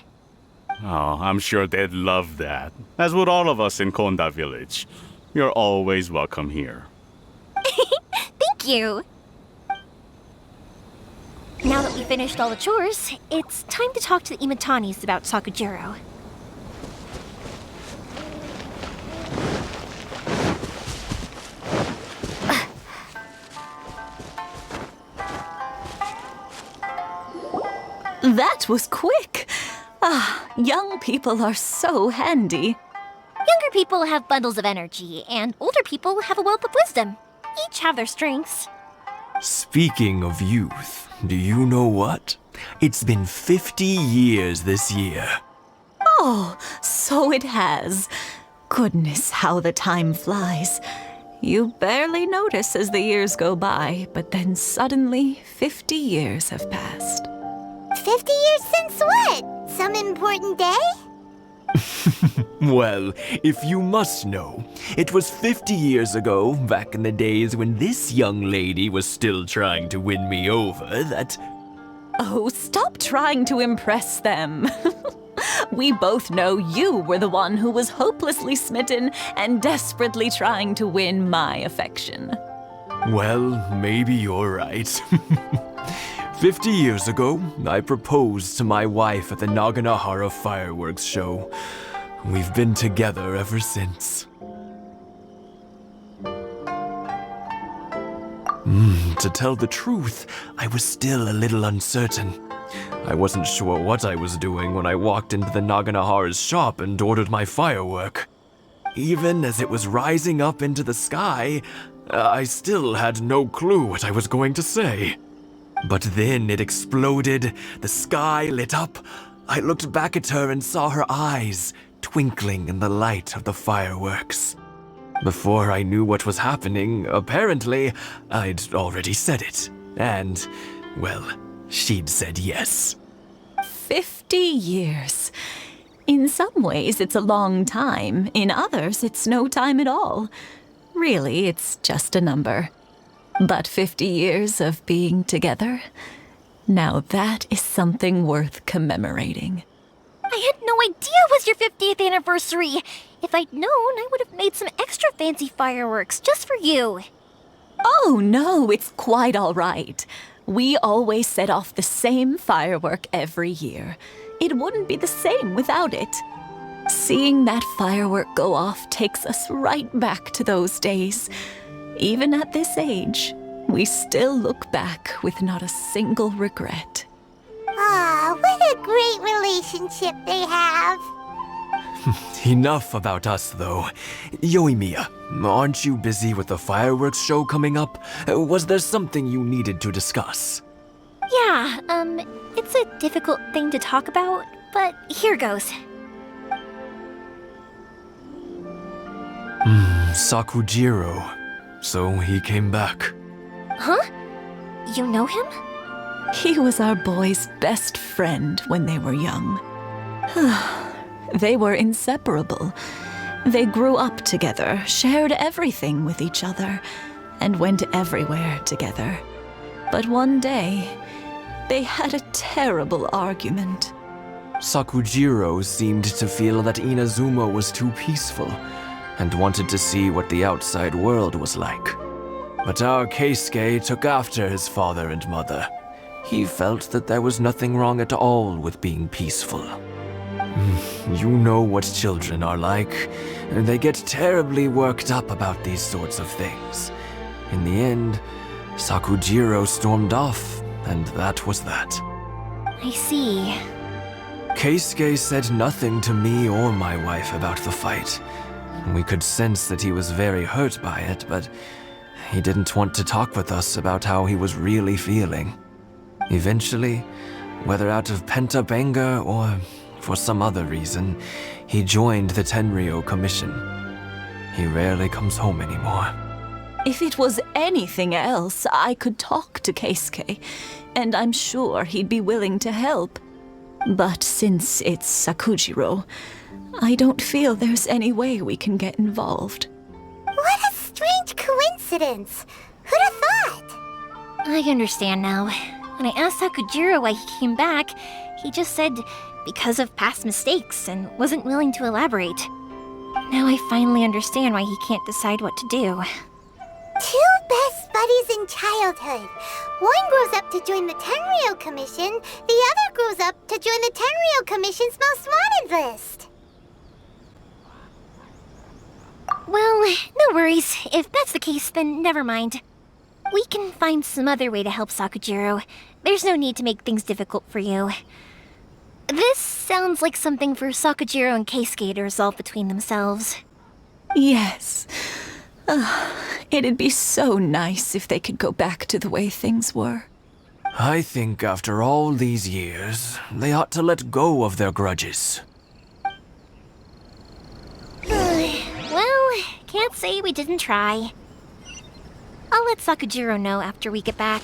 Oh, I'm sure they'd love that, as would all of us in Konda Village. You're always welcome here. Thank you! Now that we finished all the chores, it's time to talk to the Imatanis about Sakujiro. That was quick. Young people are so handy. Younger people have bundles of energy, and older people have a wealth of wisdom. Each have their strengths. Speaking of youth, do you know what? It's been 50 years this year. Oh, so it has. Goodness, how the time flies. You barely notice as the years go by, but then suddenly 50 years have passed. 50 years since what? Some important day? Well, if you must know, it was 50 years ago, back in the days when this young lady was still trying to win me over, that... Oh, stop trying to impress them. We both know you were the one who was hopelessly smitten and desperately trying to win my affection. Well, maybe you're right. 50 years ago, I proposed to my wife at the Naganohara fireworks show. We've been together ever since. To tell the truth, I was still a little uncertain. I wasn't sure what I was doing when I walked into the Naganohara's shop and ordered my firework. Even as it was rising up into the sky, I still had no clue what I was going to say. But then it exploded, the sky lit up. I looked back at her and saw her eyes twinkling in the light of the fireworks. Before I knew what was happening, apparently, I'd already said it. And, well, she'd said yes. 50 years. In some ways, it's a long time. In others, it's no time at all. Really, it's just a number. But 50 years of being together, now that is something worth commemorating. I had no idea it was your 50th anniversary. If I'd known, I would have made some extra fancy fireworks just for you. Oh, no, it's quite all right. We always set off the same firework every year. It wouldn't be the same without it. Seeing that firework go off takes us right back to those days. Even at this age, we still look back with not a single regret. Ah, what a great relationship they have. Enough about us, though. Yoimiya, aren't you busy with the fireworks show coming up? Was there something you needed to discuss? Yeah, it's a difficult thing to talk about, but here goes. Sakujiro. So he came back. Huh? You know him? He was our boys' best friend when they were young. They were inseparable. They grew up together, shared everything with each other, and went everywhere together. But one day, they had a terrible argument. Sakujiro seemed to feel that Inazuma was too peaceful, and wanted to see what the outside world was like. But our Keisuke took after his father and mother. He felt that there was nothing wrong at all with being peaceful. You know what children are like. They get terribly worked up about these sorts of things. In the end, Sakujiro stormed off, and that was that. I see. Keisuke said nothing to me or my wife about the fight. We could sense that he was very hurt by it, but he didn't want to talk with us about how he was really feeling. Eventually, whether out of pent-up anger or for some other reason, he joined the Tenryou Commission. He rarely comes home anymore. If it was anything else, I could talk to Keisuke, and I'm sure he'd be willing to help. But since it's Sakujiro, I don't feel there's any way we can get involved. What a strange coincidence. Who'd have thought? I understand now. When I asked Sakujiro why he came back, he just said because of past mistakes and wasn't willing to elaborate. Now I finally understand why he can't decide what to do. Two best buddies in childhood. One grows up to join the Tenryou Commission, the other grows up to join the Tenryou Commission's most wanted list. Well, no worries. If that's the case, then never mind. We can find some other way to help Sakujiro. There's no need to make things difficult for you. This sounds like something for Sakujiro and Keisuke to resolve between themselves. Yes. It'd be so nice if they could go back to the way things were. I think after all these years, they ought to let go of their grudges. Well, can't say we didn't try. I'll let Sakujiro know after we get back.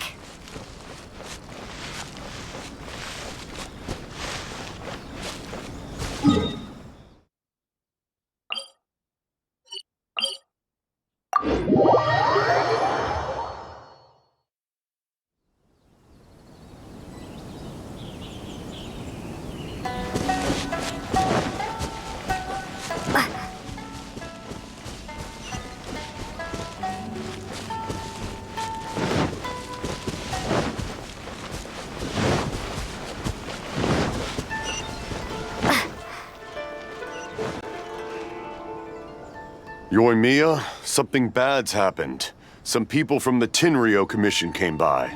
Yoimiya, something bad's happened. Some people from the Tenryou Commission came by.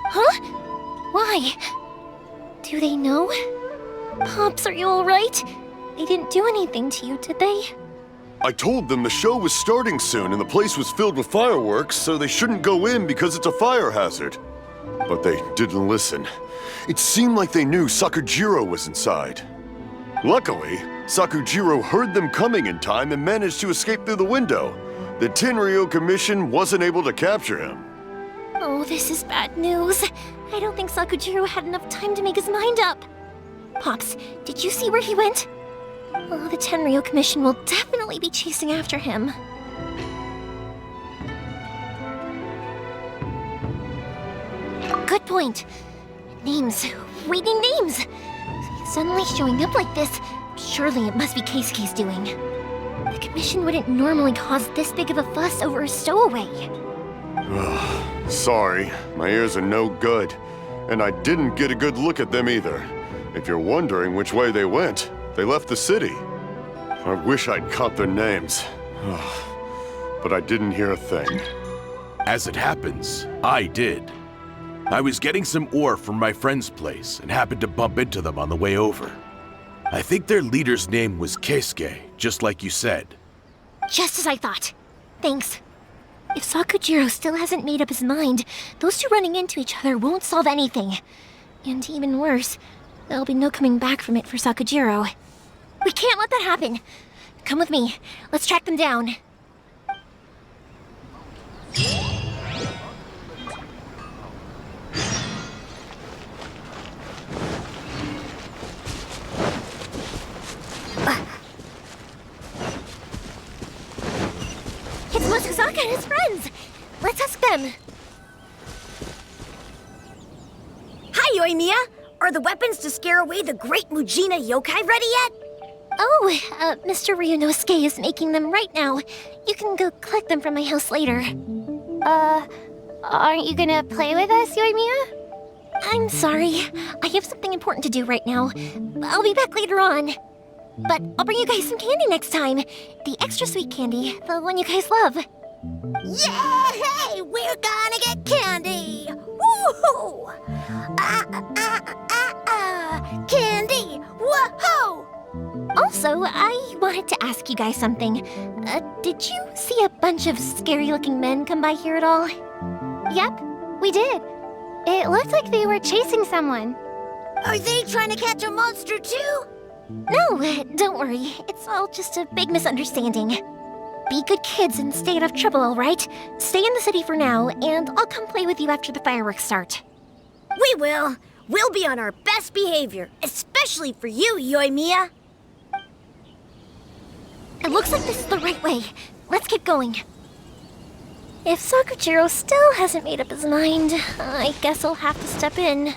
Huh? Why? Do they know? Pops, are you alright? They didn't do anything to you, did they? I told them the show was starting soon and the place was filled with fireworks, so they shouldn't go in because it's a fire hazard. But they didn't listen. It seemed like they knew Sakujiro was inside. Luckily, Sakujiro heard them coming in time and managed to escape through the window. The Tenryou Commission wasn't able to capture him. Oh, this is bad news. I don't think Sakujiro had enough time to make his mind up. Pops, did you see where he went? Oh, the Tenryou Commission will definitely be chasing after him. Good point. Names. We need names. Suddenly showing up like this, surely it must be Keisuke's doing. The Commission wouldn't normally cause this big of a fuss over a stowaway. Sorry, my ears are no good. And I didn't get a good look at them either. If you're wondering which way they went, they left the city. I wish I'd caught their names. But I didn't hear a thing. As it happens, I did. I was getting some ore from my friend's place and happened to bump into them on the way over. I think their leader's name was Keisuke, just like you said. Just as I thought. Thanks. If Sakujiro still hasn't made up his mind, those two running into each other won't solve anything. And even worse, there'll be no coming back from it for Sakujiro. We can't let that happen. Come with me. Let's track them down. It's Mosazaka and his friends! Let's ask them. Hi, Yoimiya! Are the weapons to scare away the great Mujina yokai ready yet? Oh, Mr. Ryunosuke is making them right now. You can go collect them from my house later. Aren't you gonna play with us, Yoimiya? I'm sorry. I have something important to do right now. I'll be back later on. But I'll bring you guys some candy next time. The extra sweet candy, the one you guys love. Yay! We're gonna get candy! Woohoo! Candy! Woohoo! Also, I wanted to ask you guys something. Did you see a bunch of scary-looking men come by here at all? Yep, we did. It looked like they were chasing someone. Are they trying to catch a monster too? No, don't worry. It's all just a big misunderstanding. Be good kids and stay out of trouble, all right? Stay in the city for now, and I'll come play with you after the fireworks start. We will. We'll be on our best behavior, especially for you, Yoimiya. It looks like this is the right way. Let's keep going. If Sakujiro still hasn't made up his mind, I guess I'll have to step in.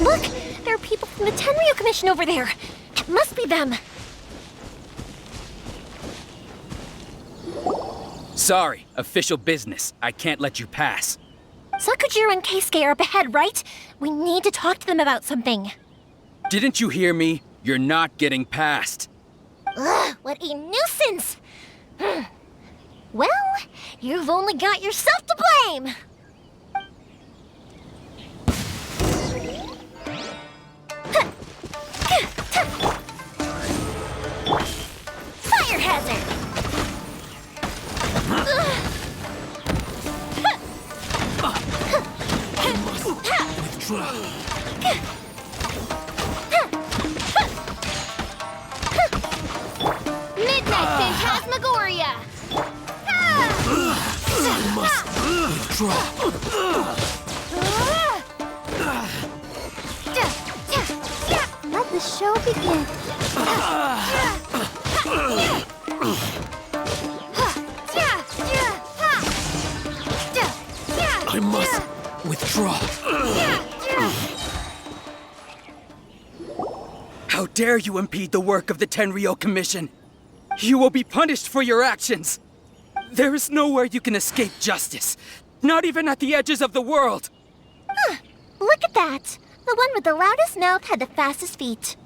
Look! There are people from the Tenryou Commission over there! It must be them! Sorry, official business. I can't let you pass. Sakujiro and Keisuke are up ahead, right? We need to talk to them about something. Didn't you hear me? You're not getting past. Ugh, what a nuisance! Well, you've only got yourself to blame! Midnight Phantasmagoria! Let the show begin. I must withdraw. How dare you impede the work of the Tenryou Commission? You will be punished for your actions. There is nowhere you can escape justice. Not even at the edges of the world. Look at that. The one with the loudest mouth had the fastest feet.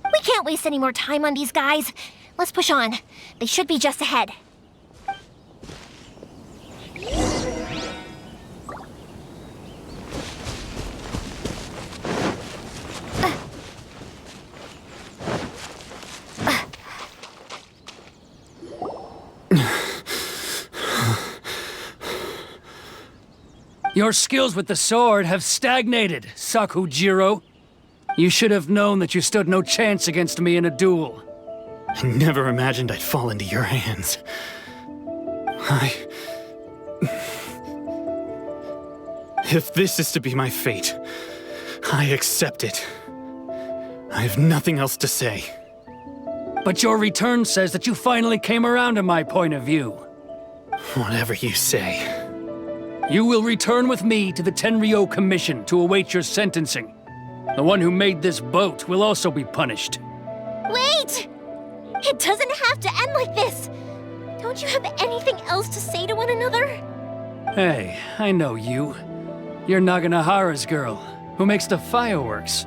We can't waste any more time on these guys. Let's push on. They should be just ahead. Your skills with the sword have stagnated, Sakujiro. You should have known that you stood no chance against me in a duel. I never imagined I'd fall into your hands. If this is to be my fate, I accept it. I have nothing else to say. But your return says that you finally came around to my point of view. Whatever you say. You will return with me to the Tenryou Commission to await your sentencing. The one who made this boat will also be punished. Wait! It doesn't have to end like this. Don't you have anything else to say to one another? Hey, I know you. You're Naganohara's girl, who makes the fireworks.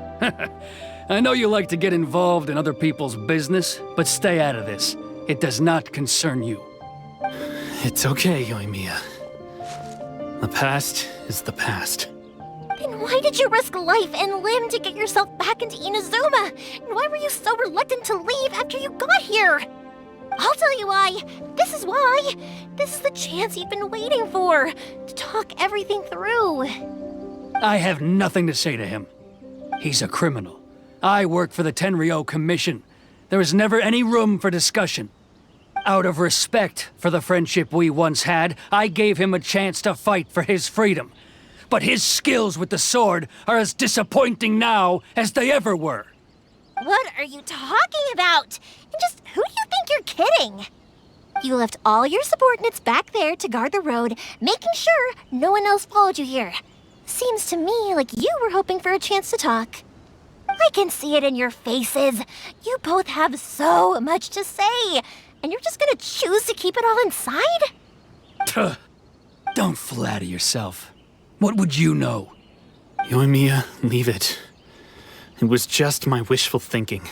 I know you like to get involved in other people's business, but stay out of this. It does not concern you. It's okay, Yoimiya. The past is the past. Then why did you risk life and limb to get yourself back into Inazuma? And why were you so reluctant to leave after you got here? I'll tell you why. This is why. This is the chance you've been waiting for, to talk everything through. I have nothing to say to him. He's a criminal. I work for the Tenryou Commission. There is never any room for discussion. Out of respect for the friendship we once had, I gave him a chance to fight for his freedom. But his skills with the sword are as disappointing now as they ever were. What are you talking about? And just who do you think you're kidding? You left all your subordinates back there to guard the road, making sure no one else followed you here. Seems to me like you were hoping for a chance to talk. I can see it in your faces. You both have so much to say, and you're just gonna choose to keep it all inside? Tuh. Don't flatter yourself. What would you know? Yoimiya, leave it. It was just my wishful thinking.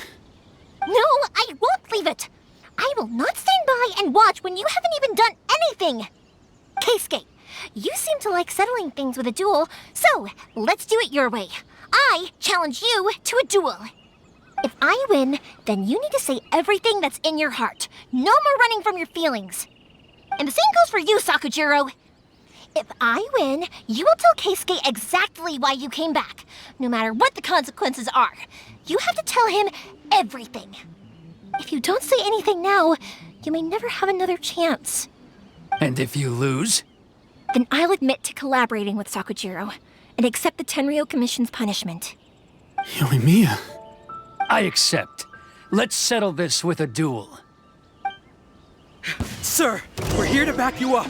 No, I won't leave it. I will not stand by and watch when you haven't even done anything. Keisuke, you seem to like settling things with a duel, so let's do it your way. I challenge you to a duel. If I win, then you need to say everything that's in your heart. No more running from your feelings. And the same goes for you, Sakujiro. If I win, you will tell Keisuke exactly why you came back, no matter what the consequences are. You have to tell him everything. If you don't say anything now, you may never have another chance. And if you lose? Then I'll admit to collaborating with Sakujiro and accept the Tenryou Commission's punishment. Yoimiya. I accept. Let's settle this with a duel. Sir, we're here to back you up.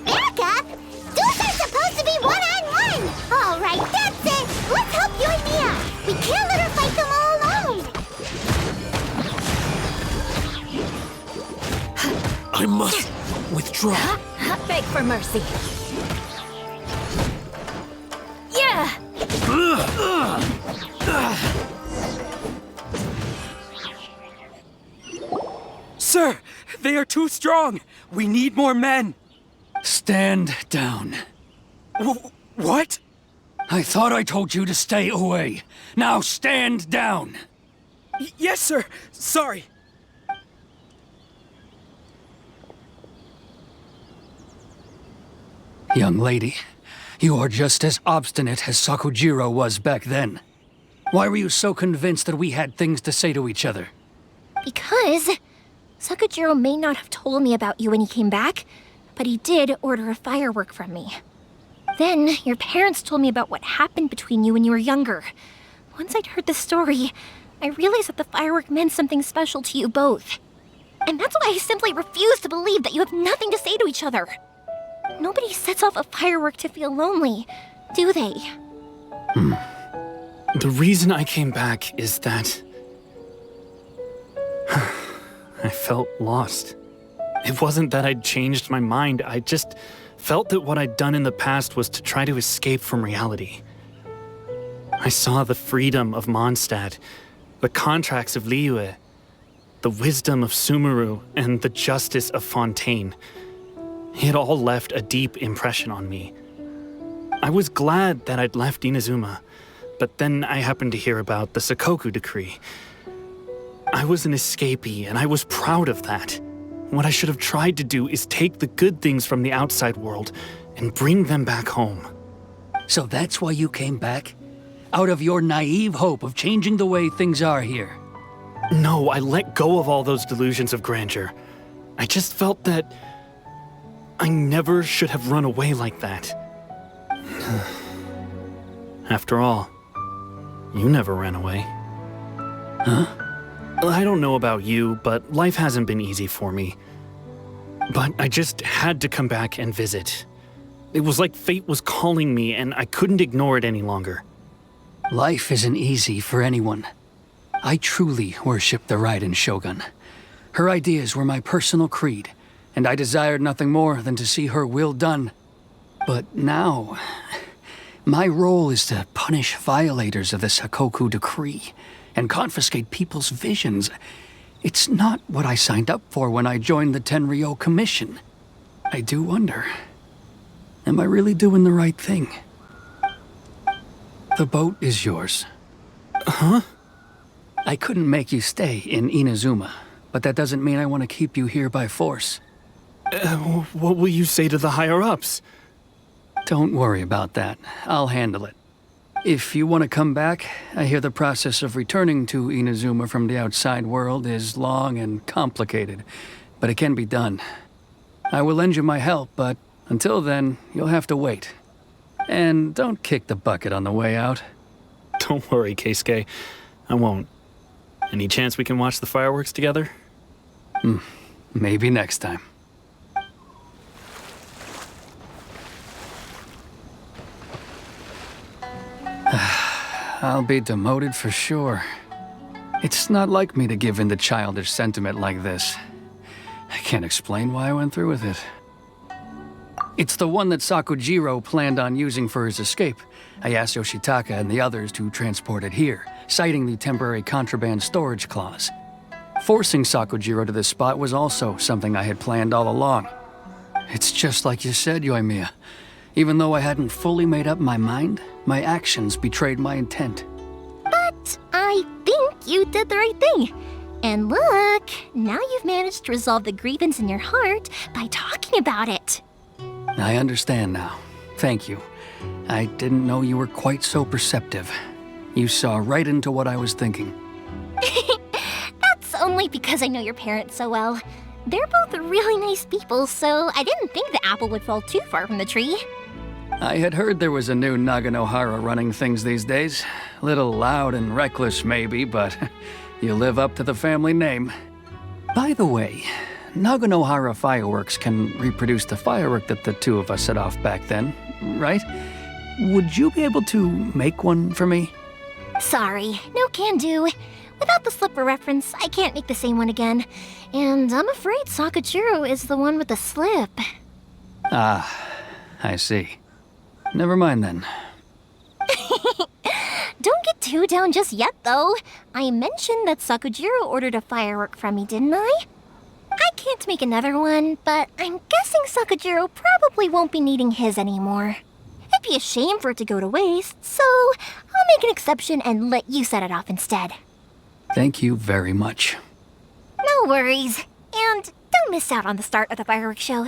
Back up? Duels are supposed to be one-on-one! All right, that's it! Let's help Yoimiya! We can't let her fight them all alone! I must withdraw. Beg for mercy. Yeah! Sir, they are too strong. We need more men. Stand down. What? I thought I told you to stay away. Now stand down. Yes, sir. Sorry. Young lady, You are just as obstinate as Sakujiro was back then. Why were you so convinced that we had things to say to each other? Because Sakujiro may not have told me about you when he came back, but he did order a firework from me. Then your parents told me about what happened between you when you were younger. Once I'd heard the story, I realized that the firework meant something special to you both. And that's why I simply refuse to believe that you have nothing to say to each other. Nobody sets off a firework to feel lonely, do they? The reason I came back is that I felt lost. It wasn't that I'd changed my mind, I just felt that what I'd done in the past was to try to escape from reality. I saw the freedom of Mondstadt, the contracts of Liyue, the wisdom of Sumeru, and the justice of Fontaine. It all left a deep impression on me. I was glad that I'd left Inazuma, but then I happened to hear about the Sakoku decree. I was an escapee, and I was proud of that. What I should have tried to do is take the good things from the outside world and bring them back home. So that's why you came back? Out of your naive hope of changing the way things are here? No, I let go of all those delusions of grandeur. I just felt that I never should have run away like that. After all, you never ran away. Huh? I don't know about you, but life hasn't been easy for me. But I just had to come back and visit. It was like fate was calling me, and I couldn't ignore it any longer. Life isn't easy for anyone. I truly worship the Raiden Shogun. Her ideas were my personal creed, and I desired nothing more than to see her will done. But now, my role is to punish violators of the Sakoku decree and confiscate people's visions. It's not what I signed up for when I joined the Tenryou Commission. I do wonder, am I really doing the right thing? The boat is yours. Huh? I couldn't make you stay in Inazuma, but that doesn't mean I want to keep you here by force. What will you say to the higher-ups? Don't worry about that. I'll handle it. If you want to come back, I hear the process of returning to Inazuma from the outside world is long and complicated, but it can be done. I will lend you my help, but until then, you'll have to wait. And don't kick the bucket on the way out. Don't worry, Keisuke. I won't. Any chance we can watch the fireworks together? Maybe next time. I'll be demoted for sure. It's not like me to give in to childish sentiment like this. I can't explain why I went through with it. It's the one that Sakujiro planned on using for his escape. I asked Yoshitaka and the others to transport it here, citing the temporary contraband storage clause. Forcing Sakujiro to this spot was also something I had planned all along. It's just like you said, Yoimiya. Even though I hadn't fully made up my mind, my actions betrayed my intent. But I think you did the right thing. And look, now you've managed to resolve the grievance in your heart by talking about it. I understand now. Thank you. I didn't know you were quite so perceptive. You saw right into what I was thinking. That's only because I know your parents so well. They're both really nice people, so I didn't think the apple would fall too far from the tree. I had heard there was a new Naganohara running things these days. A little loud and reckless, maybe, but you live up to the family name. By the way, Naganohara fireworks can reproduce the firework that the two of us set off back then, right? Would you be able to make one for me? Sorry, no can do. Without the slipper reference, I can't make the same one again. And I'm afraid Sakujiro is the one with the slip. Ah, I see. Never mind then. Don't get too down just yet, though. I mentioned that Sakujiro ordered a firework from me, didn't I? I can't make another one, but I'm guessing Sakujiro probably won't be needing his anymore. It'd be a shame for it to go to waste, so I'll make an exception and let you set it off instead. Thank you very much. No worries. And don't miss out on the start of the fireworks show.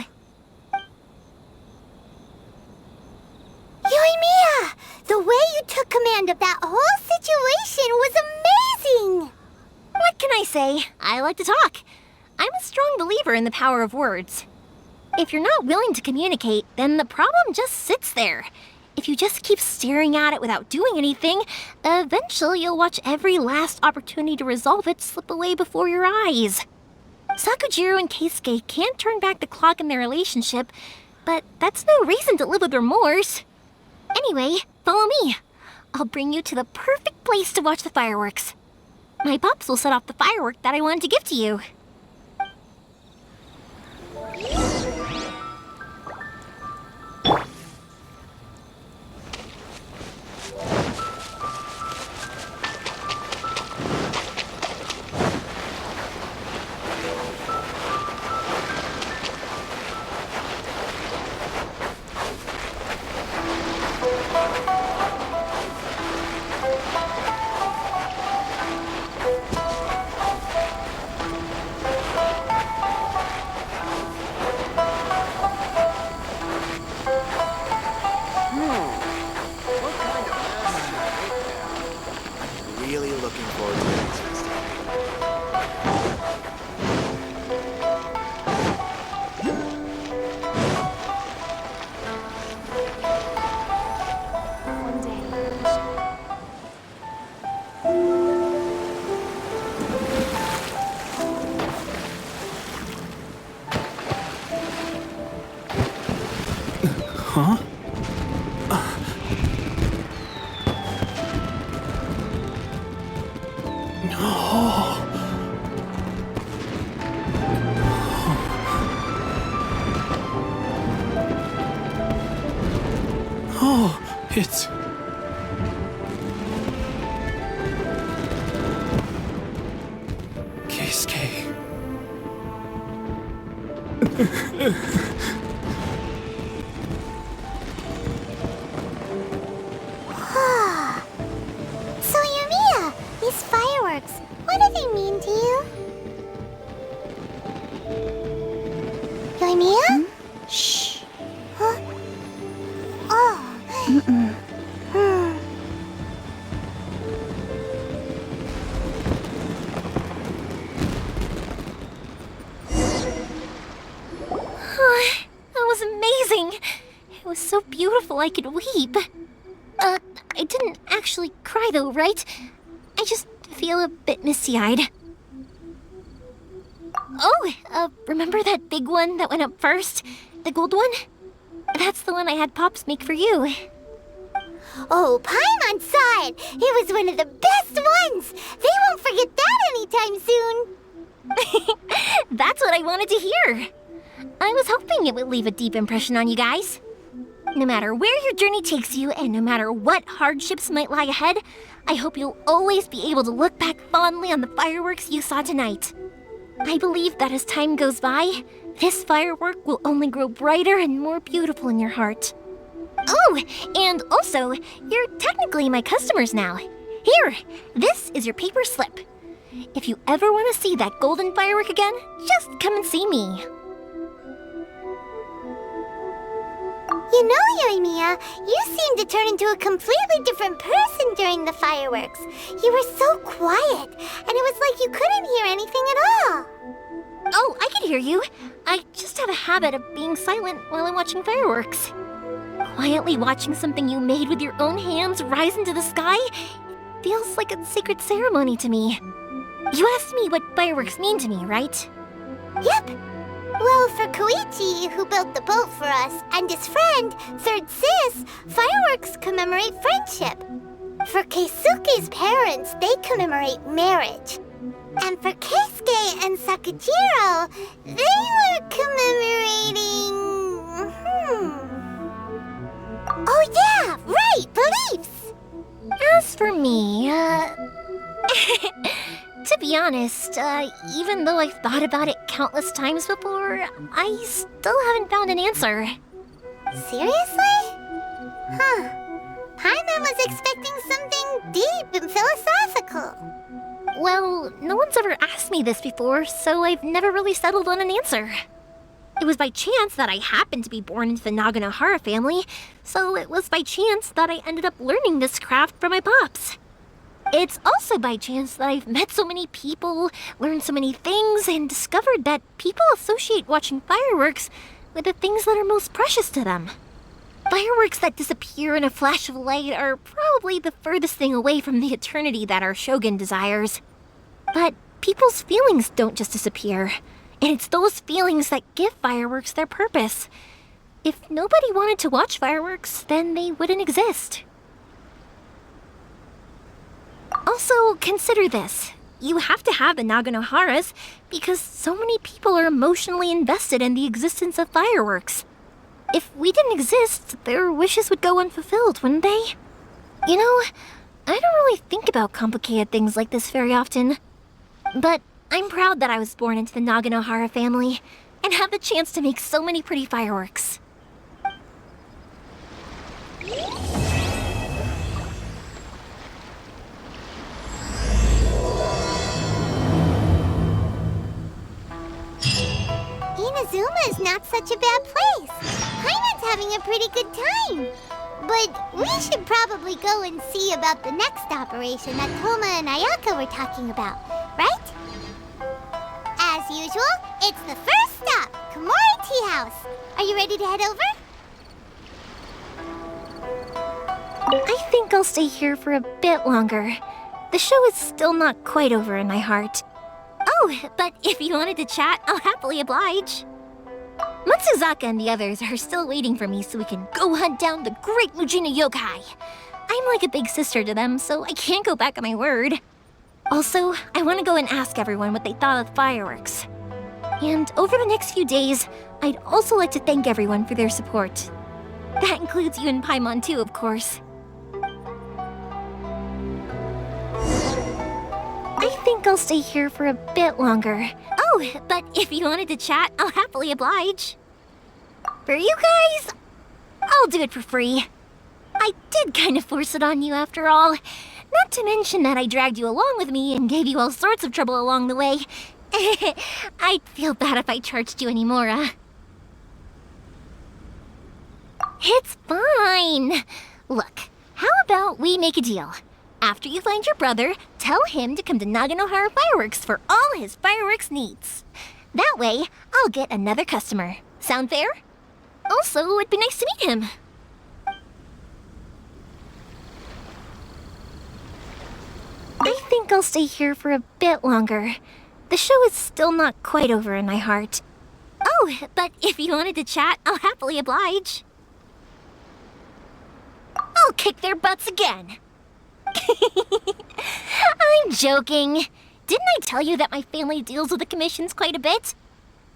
end of that whole situation was amazing! What can I say? I like to talk. I'm a strong believer in the power of words. If you're not willing to communicate, then the problem just sits there. If you just keep staring at it without doing anything, eventually you'll watch every last opportunity to resolve it slip away before your eyes. Sakujiro and Keisuke can't turn back the clock in their relationship, but that's no reason to live with remorse. Anyway, follow me. I'll bring you to the perfect place to watch the fireworks. My pops will set off the firework that I wanted to give to you. Really looking forward to the next festival. Huh? Oh, it's... Keisuke. So, Yoimiya, these fireworks, what do they mean to you? Yoimiya? Shh. Huh? Oh. That was amazing. It was so beautiful I could weep. I didn't actually cry though, right? I just feel a bit misty-eyed. Oh, remember that big one that went up first? The gold one? That's the one I had Pops make for you. Oh, Paimon saw it! It was one of the best ones! They won't forget that anytime soon! That's what I wanted to hear. I was hoping it would leave a deep impression on you guys. No matter where your journey takes you, and no matter what hardships might lie ahead, I hope you'll always be able to look back fondly on the fireworks you saw tonight. I believe that as time goes by, this firework will only grow brighter and more beautiful in your heart. Oh, and also, you're technically my customers now. Here, this is your paper slip. If you ever want to see that golden firework again, just come and see me. You know, Yoimiya, you seemed to turn into a completely different person during the fireworks. You were so quiet, and it was like you couldn't hear anything at all. Oh, I can hear you. I just have a habit of being silent while I'm watching fireworks. Quietly watching something you made with your own hands rise into the sky feels like a sacred ceremony to me. You asked me what fireworks mean to me, right? Yep. Well, for Koichi, who built the boat for us, and his friend, Third Sis, fireworks commemorate friendship. For Keisuke's parents, they commemorate marriage. And for Keisuke and Sakujiro, they were commemorating... Oh yeah, right, beliefs! As for me, to be honest, even though I've thought about it countless times before, I still haven't found an answer. Seriously? Huh. Paimon was expecting something deep and philosophical. Well, no one's ever asked me this before, so I've never really settled on an answer. It was by chance that I happened to be born into the Naganohara family, so it was by chance that I ended up learning this craft from my pops. It's also by chance that I've met so many people, learned so many things, and discovered that people associate watching fireworks with the things that are most precious to them. Fireworks that disappear in a flash of light are probably the furthest thing away from the eternity that our shogun desires. But people's feelings don't just disappear, and it's those feelings that give fireworks their purpose. If nobody wanted to watch fireworks, then they wouldn't exist. Also, consider this. You have to have the Naganoharas because so many people are emotionally invested in the existence of fireworks. If we didn't exist, their wishes would go unfulfilled, wouldn't they? You know, I don't really think about complicated things like this very often. But I'm proud that I was born into the Naganohara family and have the chance to make so many pretty fireworks. Inazuma is not such a bad place. Paimon's having a pretty good time. But we should probably go and see about the next operation that Toma and Ayaka were talking about, right? As usual, it's the first stop, Komori Tea House. Are you ready to head over? I think I'll stay here for a bit longer. The show is still not quite over in my heart. Oh, but if you wanted to chat, I'll happily oblige. Matsuzaka and the others are still waiting for me so we can go hunt down the great Mujina yokai. I'm like a big sister to them, so I can't go back on my word. Also, I want to go and ask everyone what they thought of fireworks. And over the next few days, I'd also like to thank everyone for their support. That includes you and Paimon too, of course. I think I'll stay here for a bit longer. Oh, but if you wanted to chat, I'll happily oblige. For you guys, I'll do it for free. I did kind of force it on you after all. Not to mention that I dragged you along with me and gave you all sorts of trouble along the way. I'd feel bad if I charged you anymore, It's fine. Look, how about we make a deal? After you find your brother, tell him to come to Naganohara Fireworks for all his fireworks needs. That way, I'll get another customer. Sound fair? Also, it'd be nice to meet him. I think I'll stay here for a bit longer. The show is still not quite over in my heart. Oh, but if you wanted to chat, I'll happily oblige. I'll kick their butts again. I'm joking. Didn't I tell you that my family deals with the commissions quite a bit?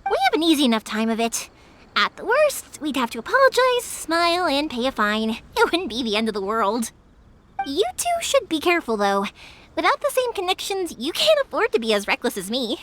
We have an easy enough time of it. At the worst, we'd have to apologize, smile, and pay a fine. It wouldn't be the end of the world. You two should be careful, though. Without the same connections, you can't afford to be as reckless as me.